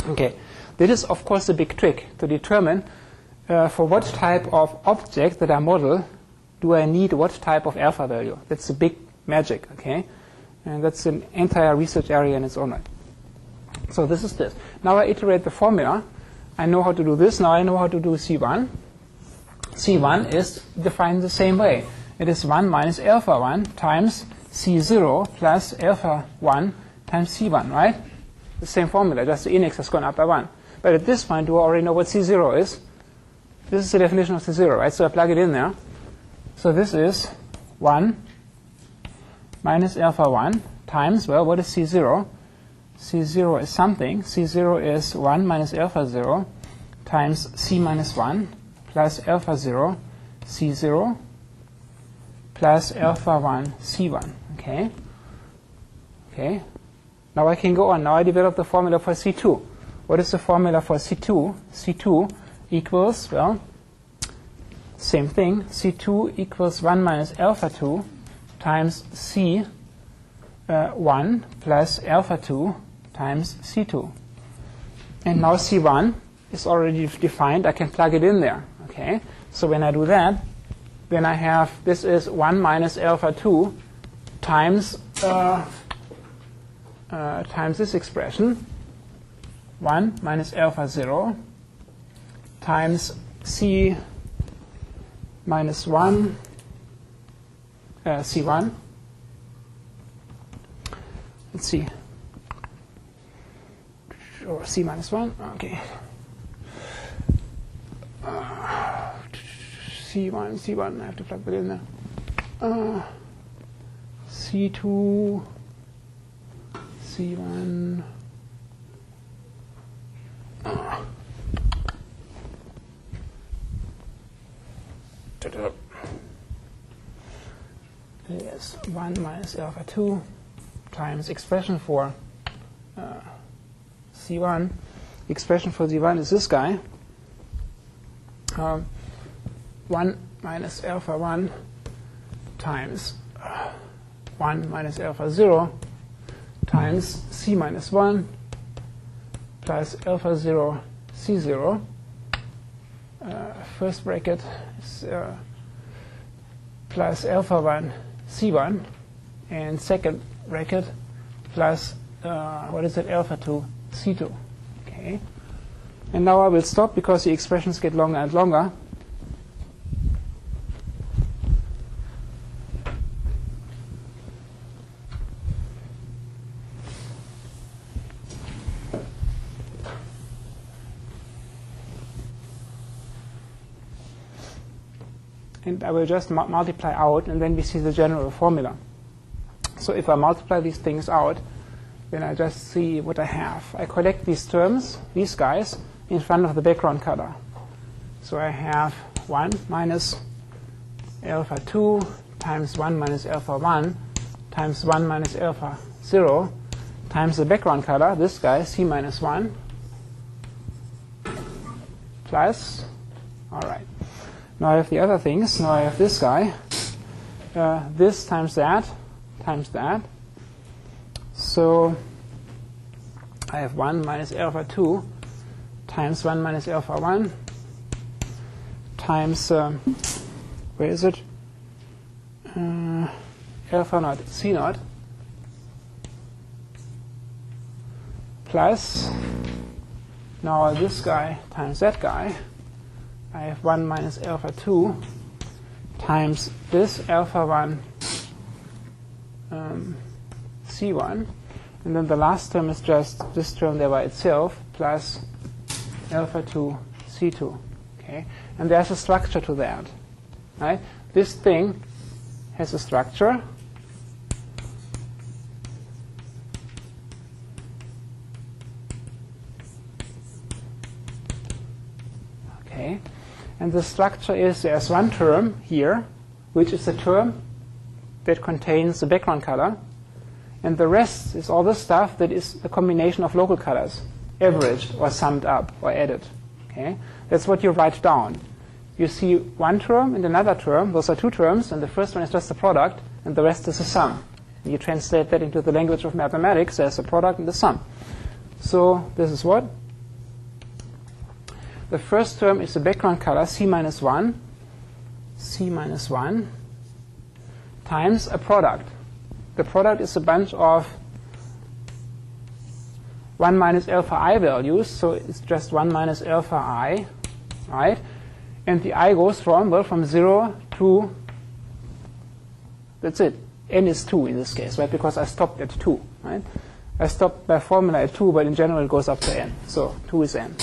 Okay. This is, of course, the big trick to determine for what type of object that I model do I need what type of alpha value. That's the big magic, okay? And that's an entire research area in its own right. So this is this. Now I iterate the formula. I know how to do this. Now I know how to do C1. C1 is defined the same way. It is 1 minus alpha 1 times C0 plus alpha 1 times C1, right? The same formula, just the index has gone up by 1. But at this point, do I already know what C0 is? This is the definition of C0, right? So I plug it in there. So this is 1 minus alpha 1 times, well, what is C0? C0 is something. C0 is 1 minus alpha 0 times C minus 1 plus alpha 0 C0 plus alpha 1 C1. Okay? Okay. Now I can go on. Now I develop the formula for C2. What is the formula for C2? C2 equals, well, same thing. C2 equals 1 minus alpha 2 times C1 plus alpha 2 times C2. And now C1 is already defined. I can plug it in there. Okay. So when I do that, then I have, this is 1 minus alpha 2 times times this expression, 1 minus alpha 0 times C minus 1, C1. Let's see. Or C minus 1, okay. C1, I have to plug that in there. C2, C1, is 1 minus alpha 2 times expression for C1. The expression for Z1 is this guy. 1 minus alpha 1 times 1 minus alpha 0 times C minus 1 plus alpha 0 C0. First bracket is plus alpha 1 C1, and second bracket plus alpha 2 C2. Okay. And now I will stop because the expressions get longer and longer. And I will just multiply out, and then we see the general formula. So if I multiply these things out, then I just see what I have. I collect these terms, these guys, in front of the background color. So I have 1 minus alpha 2 times 1 minus alpha 1 times 1 minus alpha 0 times the background color, this guy, C minus 1, plus, all right. Now I have the other things. Now I have this guy, this times that, times that. So I have 1 minus alpha 2 times 1 minus alpha 1 times, where is it? Alpha naught C naught plus, now this guy times that guy. I have 1 minus alpha 2 times this alpha 1 C1. And then the last term is just this term there by itself plus alpha 2 C2. Okay? And there's a structure to that. Right? This thing has a structure. Okay? And the structure is there's one term here, which is the term that contains the background color. And the rest is all the stuff that is a combination of local colors, averaged or summed up or added. Okay? That's what you write down. You see one term and another term. Those are two terms, and the first one is just the product, and the rest is a sum. And you translate that into the language of mathematics as a product and the sum. So this is what? The first term is the background color, C minus 1, times a product. The product is a bunch of 1 minus alpha I values, so it's just 1 minus alpha I, right? And the I goes from, well, from 0 to, that's it. N is 2 in this case, right? Because I stopped at 2, right? I stopped by formula at 2, but in general it goes up to N. So 2 is N.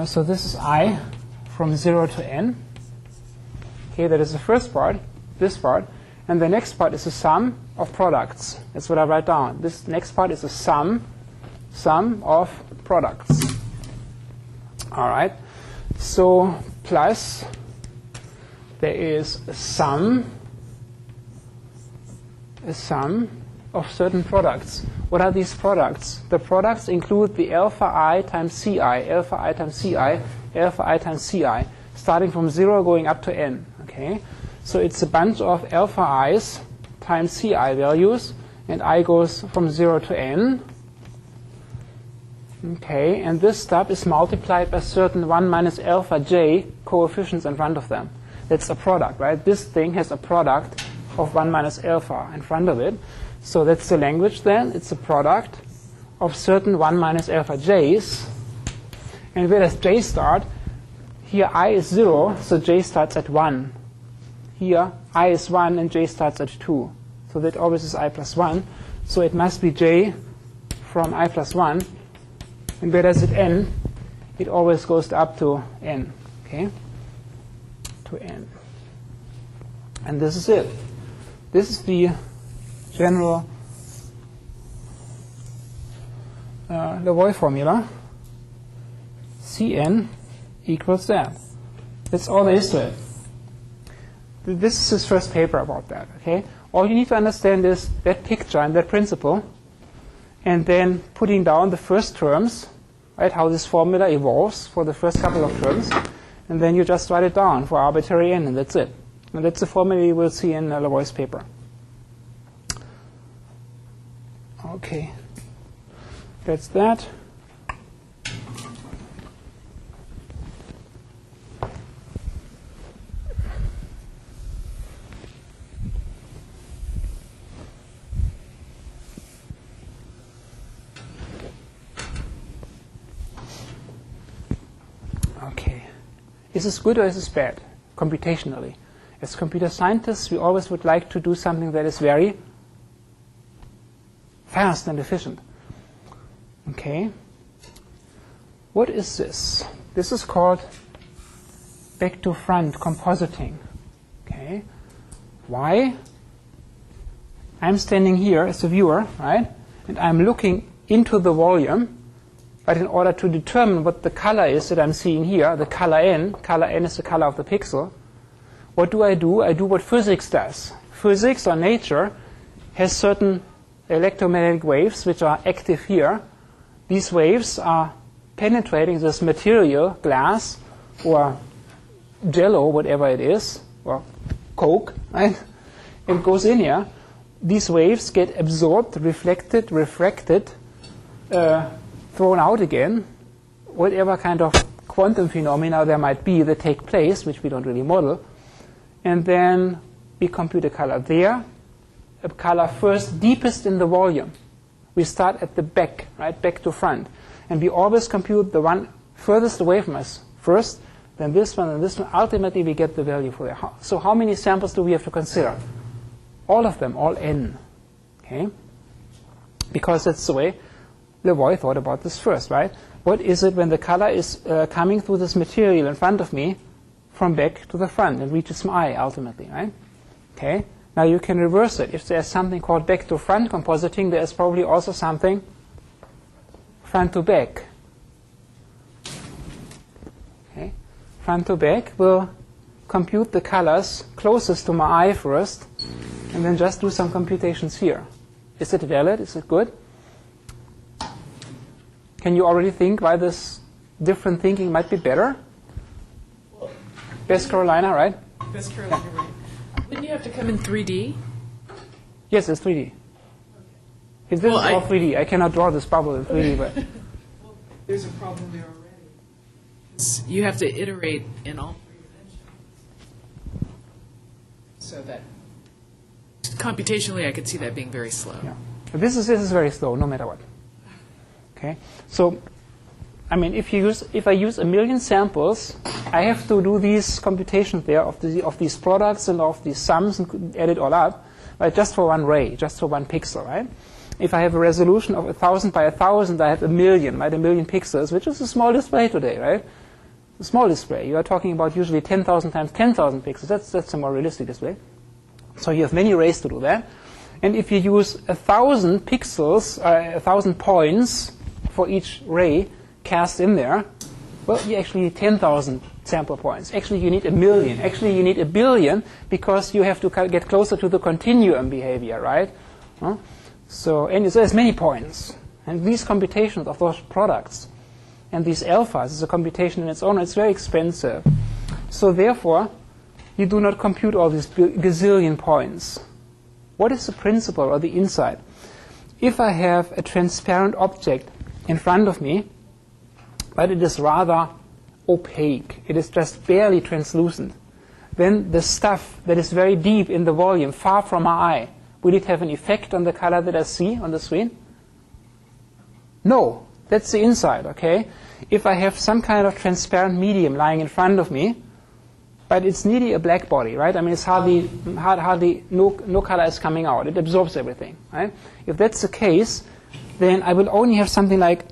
So this is I from 0 to N. Okay, that is the first part, this part. And the next part is the sum of products. That's what I write down. This next part is the sum of products. All right. So plus there is a sum of certain products. What are these products? The products include the alpha I times Ci, alpha I times Ci, alpha I times Ci, starting from 0 going up to N. Okay? So it's a bunch of alpha i's times Ci values, and I goes from 0 to N. Okay, and this stuff is multiplied by certain 1 minus alpha j coefficients in front of them. That's a product, right? This thing has a product of 1 minus alpha in front of it. So that's the language then. It's a product of certain 1 minus alpha j's. And where does j start? Here I is 0, so j starts at 1. Here I is 1 and j starts at 2. So that always is I plus 1. So it must be j from I plus 1. And where does it end? It always goes up to N. Okay? To N. And this is it. This is the general Levoy formula. Cn equals that. That's all there is to it. This is his first paper about that, okay? All you need to understand is that picture and that principle, and then putting down the first terms, right, how this formula evolves for the first couple of terms, and then you just write it down for arbitrary n, and that's it. And that's the formula you will see in Levoy's paper. Okay, that's that. Okay, is this good or is this bad, computationally? As computer scientists, we always would like to do something that is very fast and efficient. Okay. What is this? This is called back-to-front compositing. Okay. Why? I'm standing here as a viewer, right? And I'm looking into the volume. But in order to determine what the color is that I'm seeing here, the color n is the color of the pixel, what do? I do what physics does. Physics or nature has certain electromagnetic waves which are active here. These waves are penetrating this material, glass or jello, whatever it is, or Coke, right? It goes in here. These waves get absorbed, reflected, refracted, thrown out again, whatever kind of quantum phenomena there might be that take place, which we don't really model, and then we compute a color there, a color first deepest in the volume. We start at the back, right, back to front, and we always compute the one furthest away from us first, then this one and this one. Ultimately, we get the value for that. So how many samples do we have to consider? All of them, all n, okay? Because that's the way Levoy thought about this first, right? What is it when the color is coming through this material in front of me from back to the front and reaches my eye ultimately, right? Okay. Now you can reverse it. If there's something called back to front compositing, there's probably also something front to back. Okay. Front to back will compute the colors closest to my eye first, and then just do some computations here. Is it valid? Is it good? Can you already think why this different thinking might be better? West Carolina, right? West Carolina, right. Wouldn't you have to come in 3D? Yes, it's 3D. This is all 3D. I cannot draw this bubble in 3D, but Well, there's a problem there already. You have to iterate in all three dimensions. So that computationally, I could see that being very slow. yeah. This is very slow, no matter what. Okay. So, I mean, if I use 1 million samples, I have to do these computations there of these products and of these sums and add it all up, right? Just for one ray, just for one pixel, right? If I have a resolution of 1,000 by 1,000, I have 1 million, right? 1 million pixels, which is a small display today, right? A small display. You are talking about usually 10,000 times 10,000 pixels. That's a more realistic display. So you have many rays to do that. And if you use 1,000 pixels, 1,000 points for each ray cast in there, well, you actually need 10,000 sample points. Actually, you need 1 million. Actually, you need 1 billion because you have to get closer to the continuum behavior, right? So there's many points. And these computations of those products and these alphas is a computation in its own. It's very expensive. So therefore, you do not compute all these gazillion points. What is the principle or the insight? If I have a transparent object in front of me, but it is rather opaque, it is just barely translucent, then the stuff that is very deep in the volume, far from my eye, will it have an effect on the color that I see on the screen? No. That's the insight, okay? If I have some kind of transparent medium lying in front of me, but it's nearly a black body, right? I mean, it's hardly no color is coming out. It absorbs everything, right? If that's the case, then I will only have something like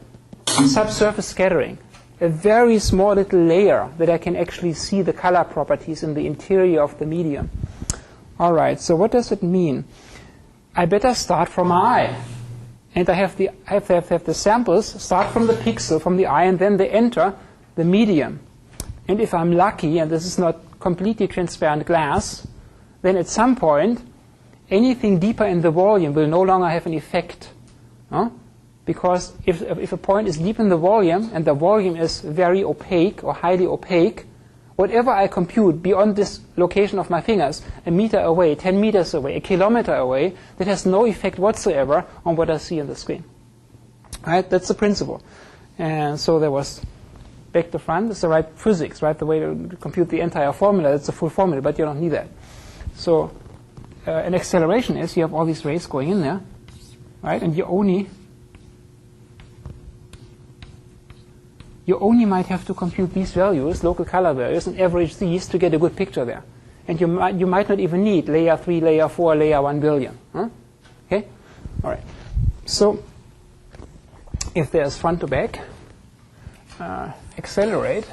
subsurface scattering, a very small little layer that I can actually see the color properties in the interior of the medium. All right, so what does it mean? I better start from my eye. And I have to have the samples start from the pixel, from the eye, and then they enter the medium. And if I'm lucky, and this is not completely transparent glass, then at some point, anything deeper in the volume will no longer have an effect. No? Because if a point is deep in the volume and the volume is very opaque or highly opaque, whatever I compute beyond this location of my fingers, a meter away, 10 meters away, a kilometer away, that has no effect whatsoever on what I see on the screen. Right? That's the principle. And so there was back to front. It's the right physics, right? The way to compute the entire formula. It's a full formula, but you don't need that. So an acceleration is you have all these rays going in there, right? And you only might have to compute these values, local color values, and average these to get a good picture there. And you might not even need layer 3, layer 4, layer 1 billion. Huh? Okay? All right. So if there's front to back, accelerate.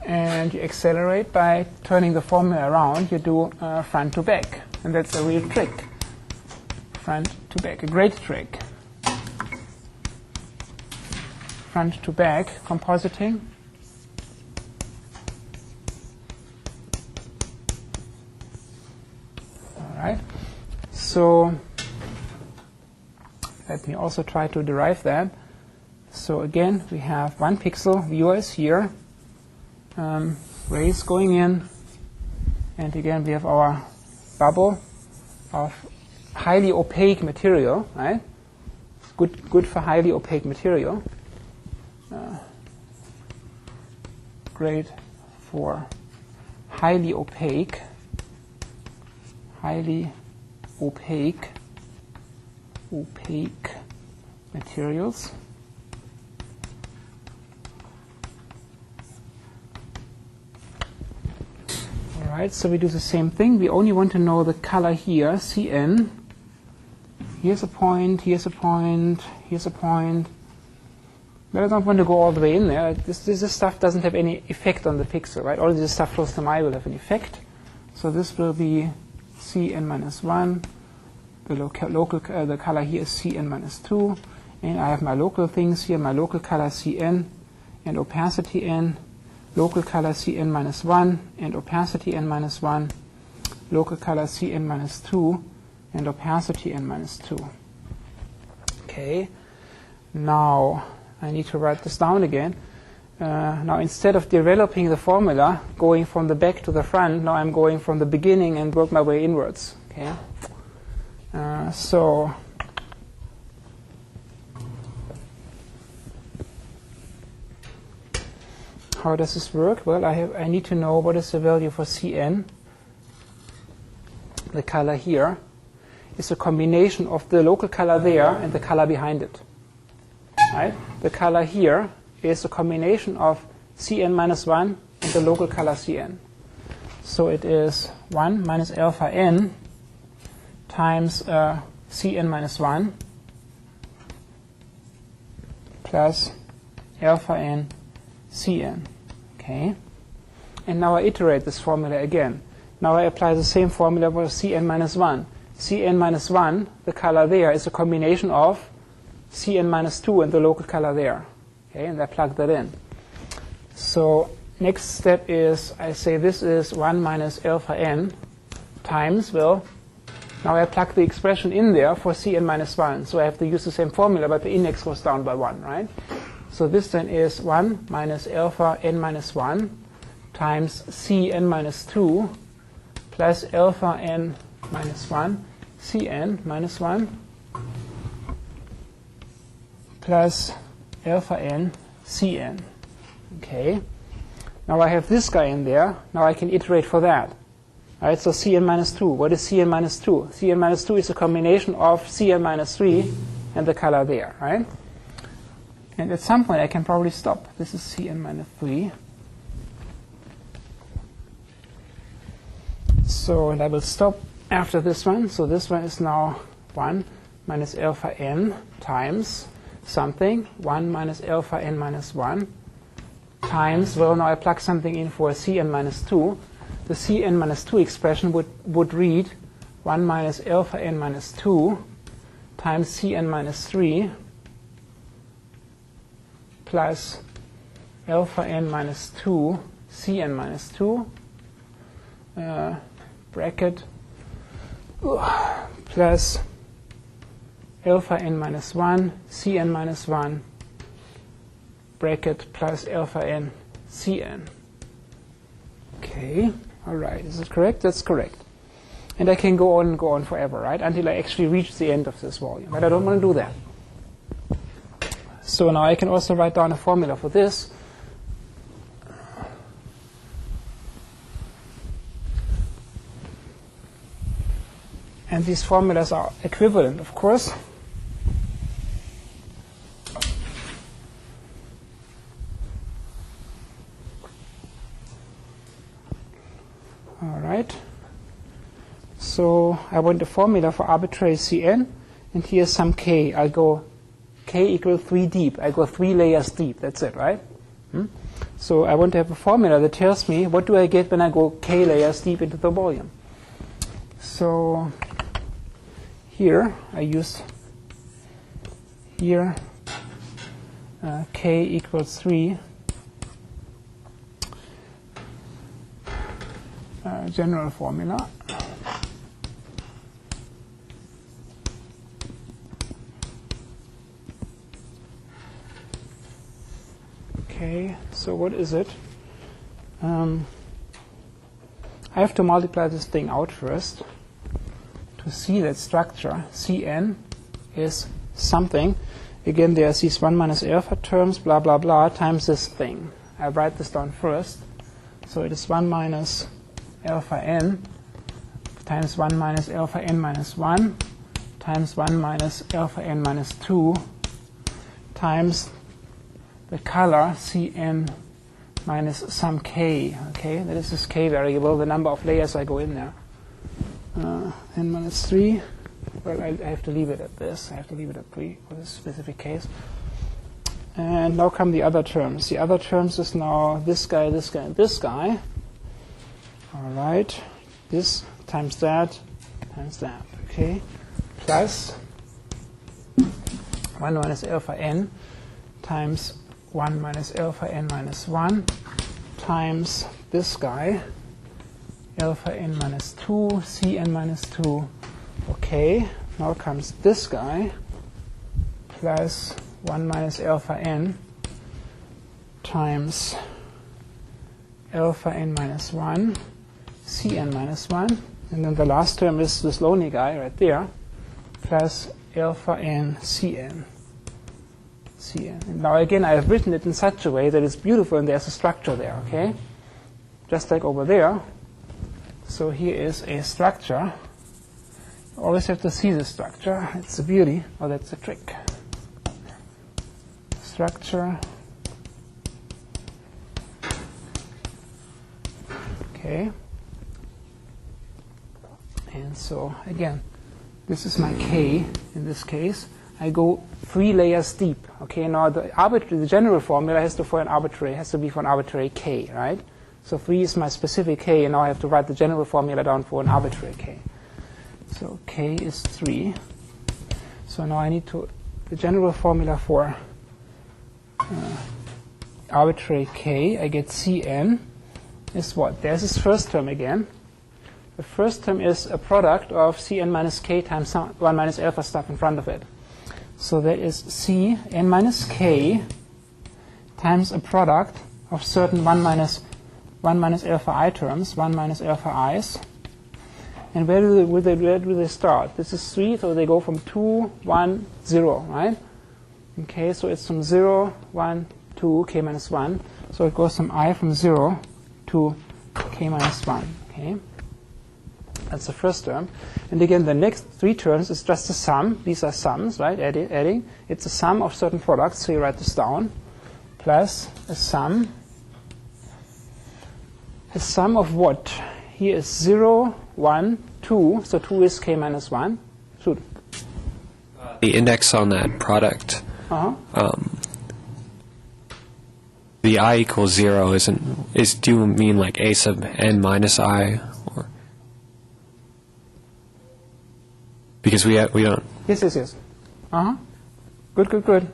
And you accelerate by turning the formula around. You do front to back. And that's a real trick. Front to back, a great trick. Front to back compositing. All right. So let me also try to derive that. So again, we have 1 pixel. Viewer is here. Rays going in. And again, we have our bubble of highly opaque material, right? Good for highly opaque material. Great for highly opaque materials. All right, so we do the same thing. We only want to know the color here, Cn. Here's a point, here's a point, here's a point. But I don't want to go all the way in there. This stuff doesn't have any effect on the pixel, right? All this stuff close to my will have an effect. So this will be Cn minus 1. The color here is Cn minus 2. And I have my local things here, my local color Cn and opacity n. Local color Cn minus 1 and opacity n minus 1. Local color Cn minus 2 and opacity n minus 2. Okay. Now I need to write this down again. Now instead of developing the formula, going from the back to the front, now I'm going from the beginning and work my way inwards. Okay. So how does this work? Well, I need to know what is the value for Cn. The color here is a combination of the local color there and the color behind it. Right? The color here is a combination of Cn minus 1 and the local color Cn. So it is 1 minus alpha n times Cn minus 1 plus alpha n Cn. Okay. And now I iterate this formula again. Now I apply the same formula for Cn minus 1. Cn minus 1, the color there, is a combination of Cn minus 2 and the local color there. Okay, and I plug that in. So next step is I say this is 1 minus alpha n times, well, now I plug the expression in there for Cn minus 1. So I have to use the same formula, but the index goes down by 1, right? So this then is 1 minus alpha n minus 1 times Cn minus 2 plus alpha n minus 1 Cn minus 1 plus alpha n Cn. Okay. Now I have this guy in there. Now I can iterate for that. All right, so Cn minus 2. What is Cn minus 2? Cn minus 2 is a combination of Cn minus 3 and the color there, right? And at some point I can probably stop. This is Cn minus 3. So and I will stop after this one. So this one is now 1 minus alpha n times something, 1 minus alpha n minus 1 times, well, now I plug something in for Cn minus 2. The Cn minus 2 expression would read 1 minus alpha n minus 2 times Cn minus 3 plus alpha n minus 2 Cn minus 2 bracket plus alpha n minus 1 Cn minus 1 bracket plus alpha n Cn. Okay, all right. Is it correct? That's correct. And I can go on and go on forever, right, until I actually reach the end of this volume. But I don't want to do that. So now I can also write down a formula for this. And these formulas are equivalent, of course. All right. So I want a formula for arbitrary Cn, and here's some k. I'll go k equals 3 deep. I go 3 layers deep. That's it, right? So I want to have a formula that tells me what do I get when I go k layers deep into the volume. So here I use here k equals 3. General formula. Okay, so what is it? I have to multiply this thing out first to see that structure. Cn is something. Again, there's these 1 minus alpha terms, blah, blah, blah, times this thing. I write this down first. So it is 1 minus alpha n times 1 minus alpha n minus 1 times 1 minus alpha n minus 2 times the color Cn minus some k. Okay, that is this k variable, the number of layers I go in there. N minus 3. Well, I have to leave it at this. I have to leave it at 3 for this specific case. And now come the other terms. The other terms is now this guy, this guy, and this guy. All right. This times that times that. Okay. Plus 1 minus alpha n times 1 minus alpha n minus 1 times this guy, alpha n minus 2, Cn minus 2. Okay. Now comes this guy plus 1 minus alpha n times alpha n minus 1, Cn minus 1. And then the last term is this lonely guy right there, plus alpha n Cn. And now again, I have written it in such a way that it's beautiful and there's a structure there, okay? Just like over there. So here is a structure. You always have to see the structure. It's a beauty, or that's a trick. Structure. Okay. And so again, this is my k in this case. I go 3 layers deep. Okay, now the general formula has to be for an arbitrary k, right? So 3 is my specific k, and now I have to write the general formula down for an arbitrary k. So k is 3. So now I need to, the general formula for arbitrary k, I get Cn is what? There's this first term again. The first term is a product of Cn minus k times 1 minus alpha stuff in front of it. So that is Cn minus k times a product of certain 1 minus alpha I terms, 1 minus alpha i's. And where do they start? This is 3, so they go from 2, 1, 0, right? Okay, so it's from 0, 1, 2, k minus 1. So it goes from I from 0 to k minus 1, okay? That's the first term. And again, the next 3 terms is just a sum. These are sums, right? Adding. It's a sum of certain products, so you write this down, plus a sum. A sum of what? Here is 0, 1, 2. So 2 is k minus 1. So the index on that product, the I equals 0 do you mean like a sub n minus I? Or because we don't. Yes. Good.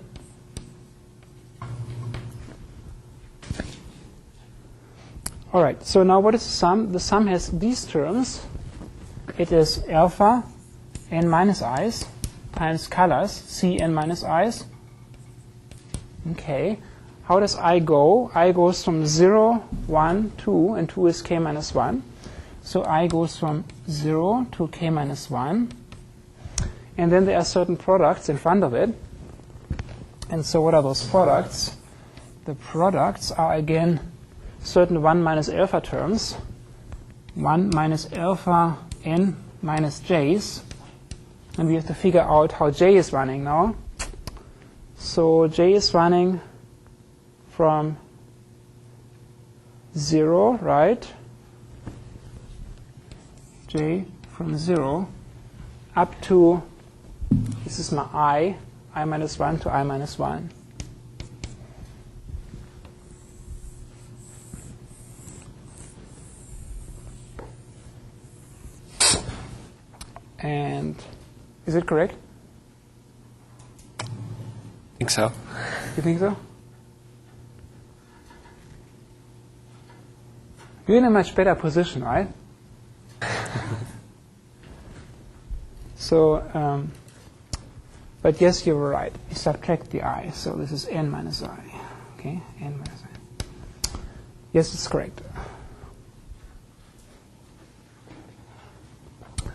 All right, so now what is the sum? The sum has these terms. It is alpha n minus i's times colors c n minus i's. Okay. How does I go? I goes from 0, 1, 2, and 2 is k minus 1. So I goes from 0 to k minus 1. And then there are certain products in front of it. And so what are those products? The products are, again, certain 1 minus alpha terms. 1 minus alpha n minus j's. And we have to figure out how j is running now. So j is running from 0, right? J from 0 up to, this is my I minus 1 to I minus 1. And is it correct? I think so. You think so? You're in a much better position, right? So, but yes, you were right. You subtract the I, so this is n minus I. Okay, n minus I. Yes, it's correct.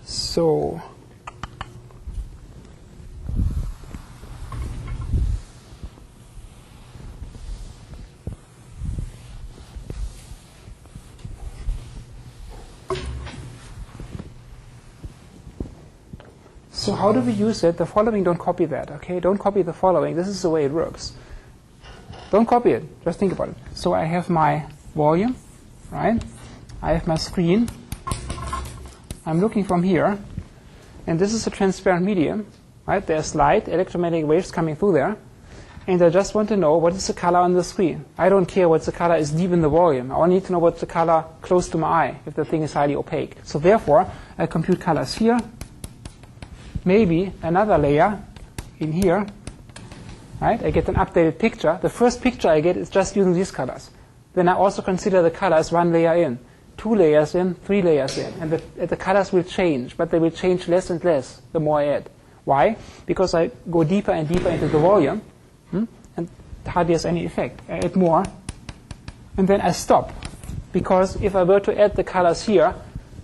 So, so how do we use it? The following, don't copy that, okay? Don't copy the following. This is the way it works. Don't copy it. Just think about it. So I have my volume, right? I have my screen. I'm looking from here. And this is a transparent medium, right? There's light, electromagnetic waves coming through there. And I just want to know what is the color on the screen. I don't care what the color is deep in the volume. I only need to know what's the color close to my eye if the thing is highly opaque. So therefore, I compute colors here. Maybe another layer in here, right? I get an updated picture. The first picture I get is just using these colors. Then I also consider the color as one layer in, 2 layers in, 3 layers in. And the colors will change, but they will change less and less the more I add. Why? Because I go deeper and deeper into the volume, and it hardly has any effect. I add more, and then I stop. Because if I were to add the colors here,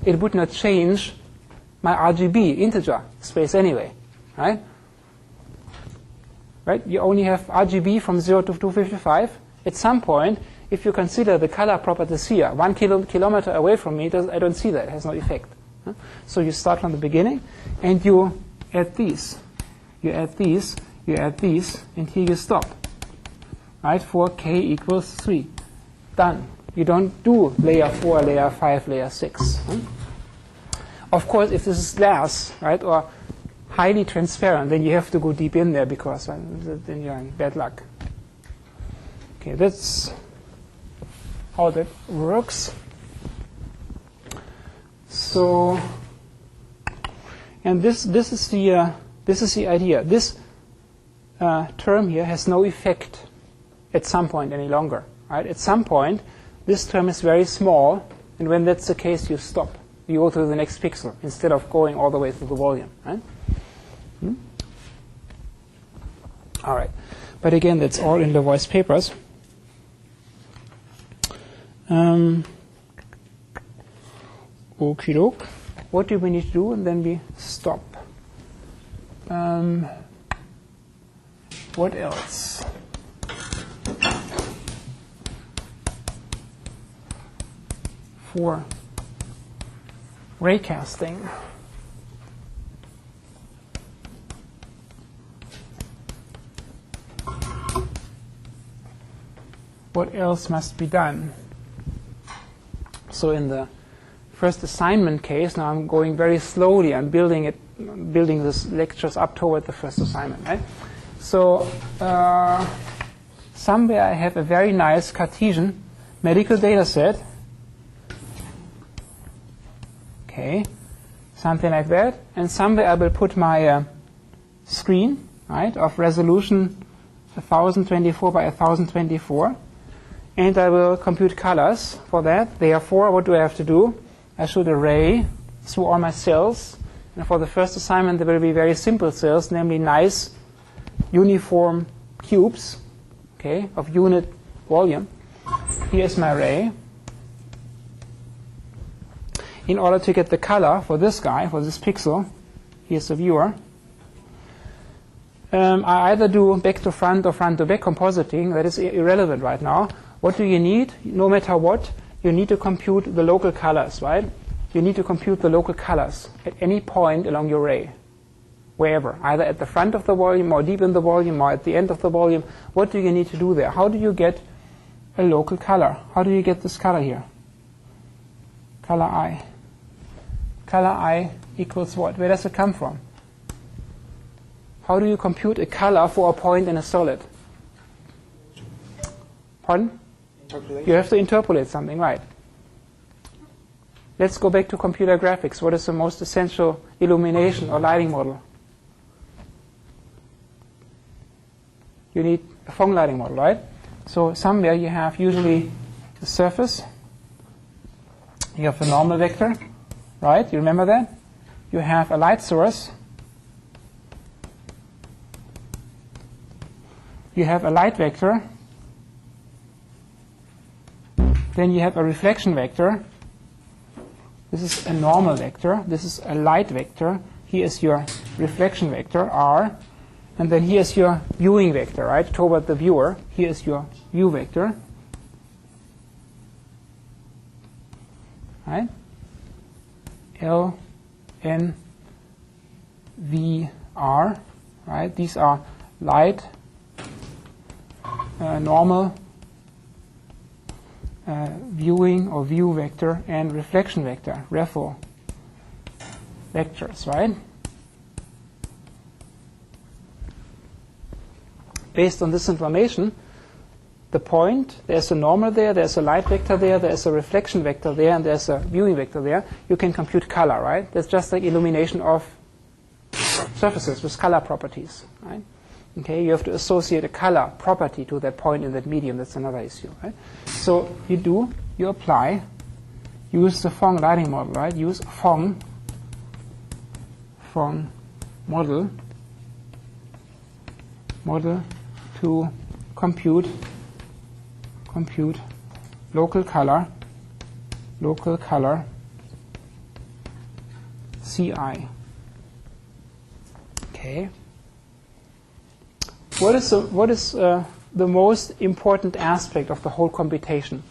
it would not change my RGB integer space anyway, right? Right? You only have RGB from 0 to 255. At some point, if you consider the color properties here, 1 kilometer away from me, I don't see that. It has no effect. So you start from the beginning, and you add these. You add these, you add these, and here you stop. Right? For k equals 3. Done. You don't do layer 4, layer 5, layer 6. Of course, if this is glass, right, or highly transparent, then you have to go deep in there because then you're in bad luck. Okay, that's how that works. So, and this is the idea. This term here has no effect at some point any longer. Right? At some point, this term is very small, and when that's the case, you stop. You go to the next pixel instead of going all the way through the volume. Right? All right. But again, that's all in Levoy's papers. Okie doke. What do we need to do? And then we stop. What else? For raycasting. What else must be done? So in the first assignment case, now I'm going very slowly. I'm building this lectures up toward the first assignment, right? So somewhere I have a very nice Cartesian medical data set. Okay, something like that. And somewhere I will put my screen, right, of resolution 1024 by 1024. and I will compute colors for that. Therefore, what do I have to do? I should array through all my cells. And for the first assignment, there will be very simple cells, namely nice uniform cubes, okay, of unit volume. Here's my array. In order to get the color for this guy, for this pixel, here's the viewer, I either do back to front or front to back compositing. That is irrelevant right now. What do you need? No matter what, you need to compute the local colors, right? You need to compute the local colors at any point along your array, wherever, either at the front of the volume or deep in the volume or at the end of the volume. What do you need to do there? How do you get a local color? How do you get this color here? Color I. Color I equals what? Where does it come from? How do you compute a color for a point in a solid? Pardon? You have to interpolate something, right? Let's go back to computer graphics. What is the most essential illumination or lighting model? You need a Phong lighting model, right? So somewhere you have usually the surface. You have the normal vector, right? You remember that? You have a light source. You have a light vector. Then you have a reflection vector. This is a normal vector. This is a light vector. Here is your reflection vector, R. And then here is your viewing vector, right, toward the viewer. Here is your view vector. Right? L, N, V, R. Right? These are light, normal, viewing or view vector, and reflection vector, refl vectors, right? Based on this information, the point, there's a normal there, there's a light vector there, there's a reflection vector there, and there's a viewing vector there. You can compute color, right? That's just like illumination of surfaces with color properties, right? Okay, you have to associate a color property to that point in that medium. That's another issue, right? So you apply, use the Phong lighting model, right? Use Phong model to compute local color Ci. Okay. What is the most important aspect of the whole computation?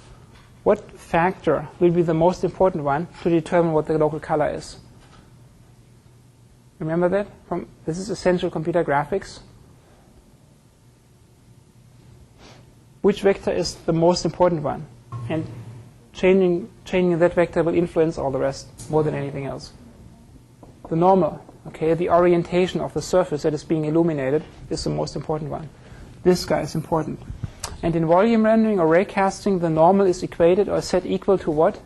What factor will be the most important one to determine what the local color is? Remember that? This is essential computer graphics. Which vector is the most important one? And changing that vector will influence all the rest more than anything else. The normal. Okay, the orientation of the surface that is being illuminated is the most important one. This guy is important. And in volume rendering or raycasting, the normal is equated or set equal to what?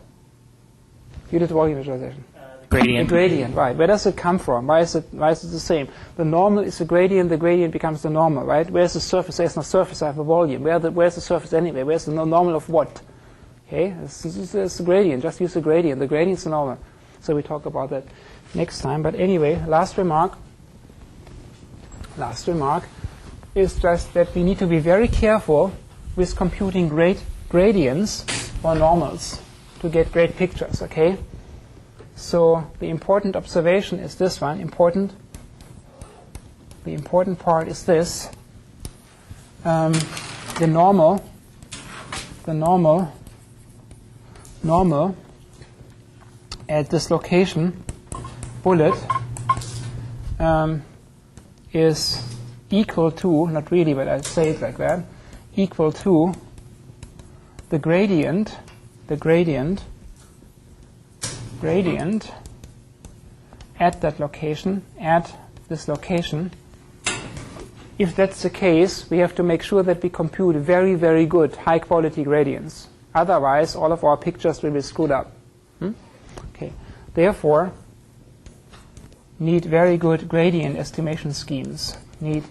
Unit volume visualization. Gradient. The gradient, right. Where does it come from? Why is it the same? The normal is a gradient becomes the normal, right? Where's the surface? There's no surface, I have a volume. Where's the surface anyway? Where's the normal of what? Okay, it's the gradient. Just use the gradient. The gradient is the normal. So we talk about that next time. But anyway, last remark is just that we need to be very careful with computing great gradients or normals to get great pictures, okay? So the important observation is this one. The important part is this. The normal at this location, bullet, is equal to, not really, but I'll say it like that, equal to the gradient at that location, at this location. If that's the case, we have to make sure that we compute very, very good, high-quality gradients. Otherwise, all of our pictures will be screwed up. Okay. Therefore, need very good gradient estimation schemes. Need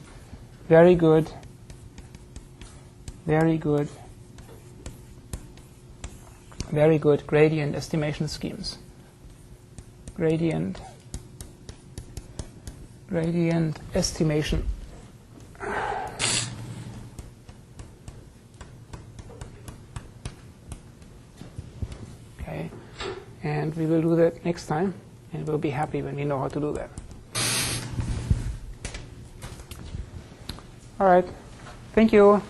very good Very good. Gradient estimation schemes. Gradient estimation. Okay. And we will do that next time, and we'll be happy when we know how to do that. All right. Thank you.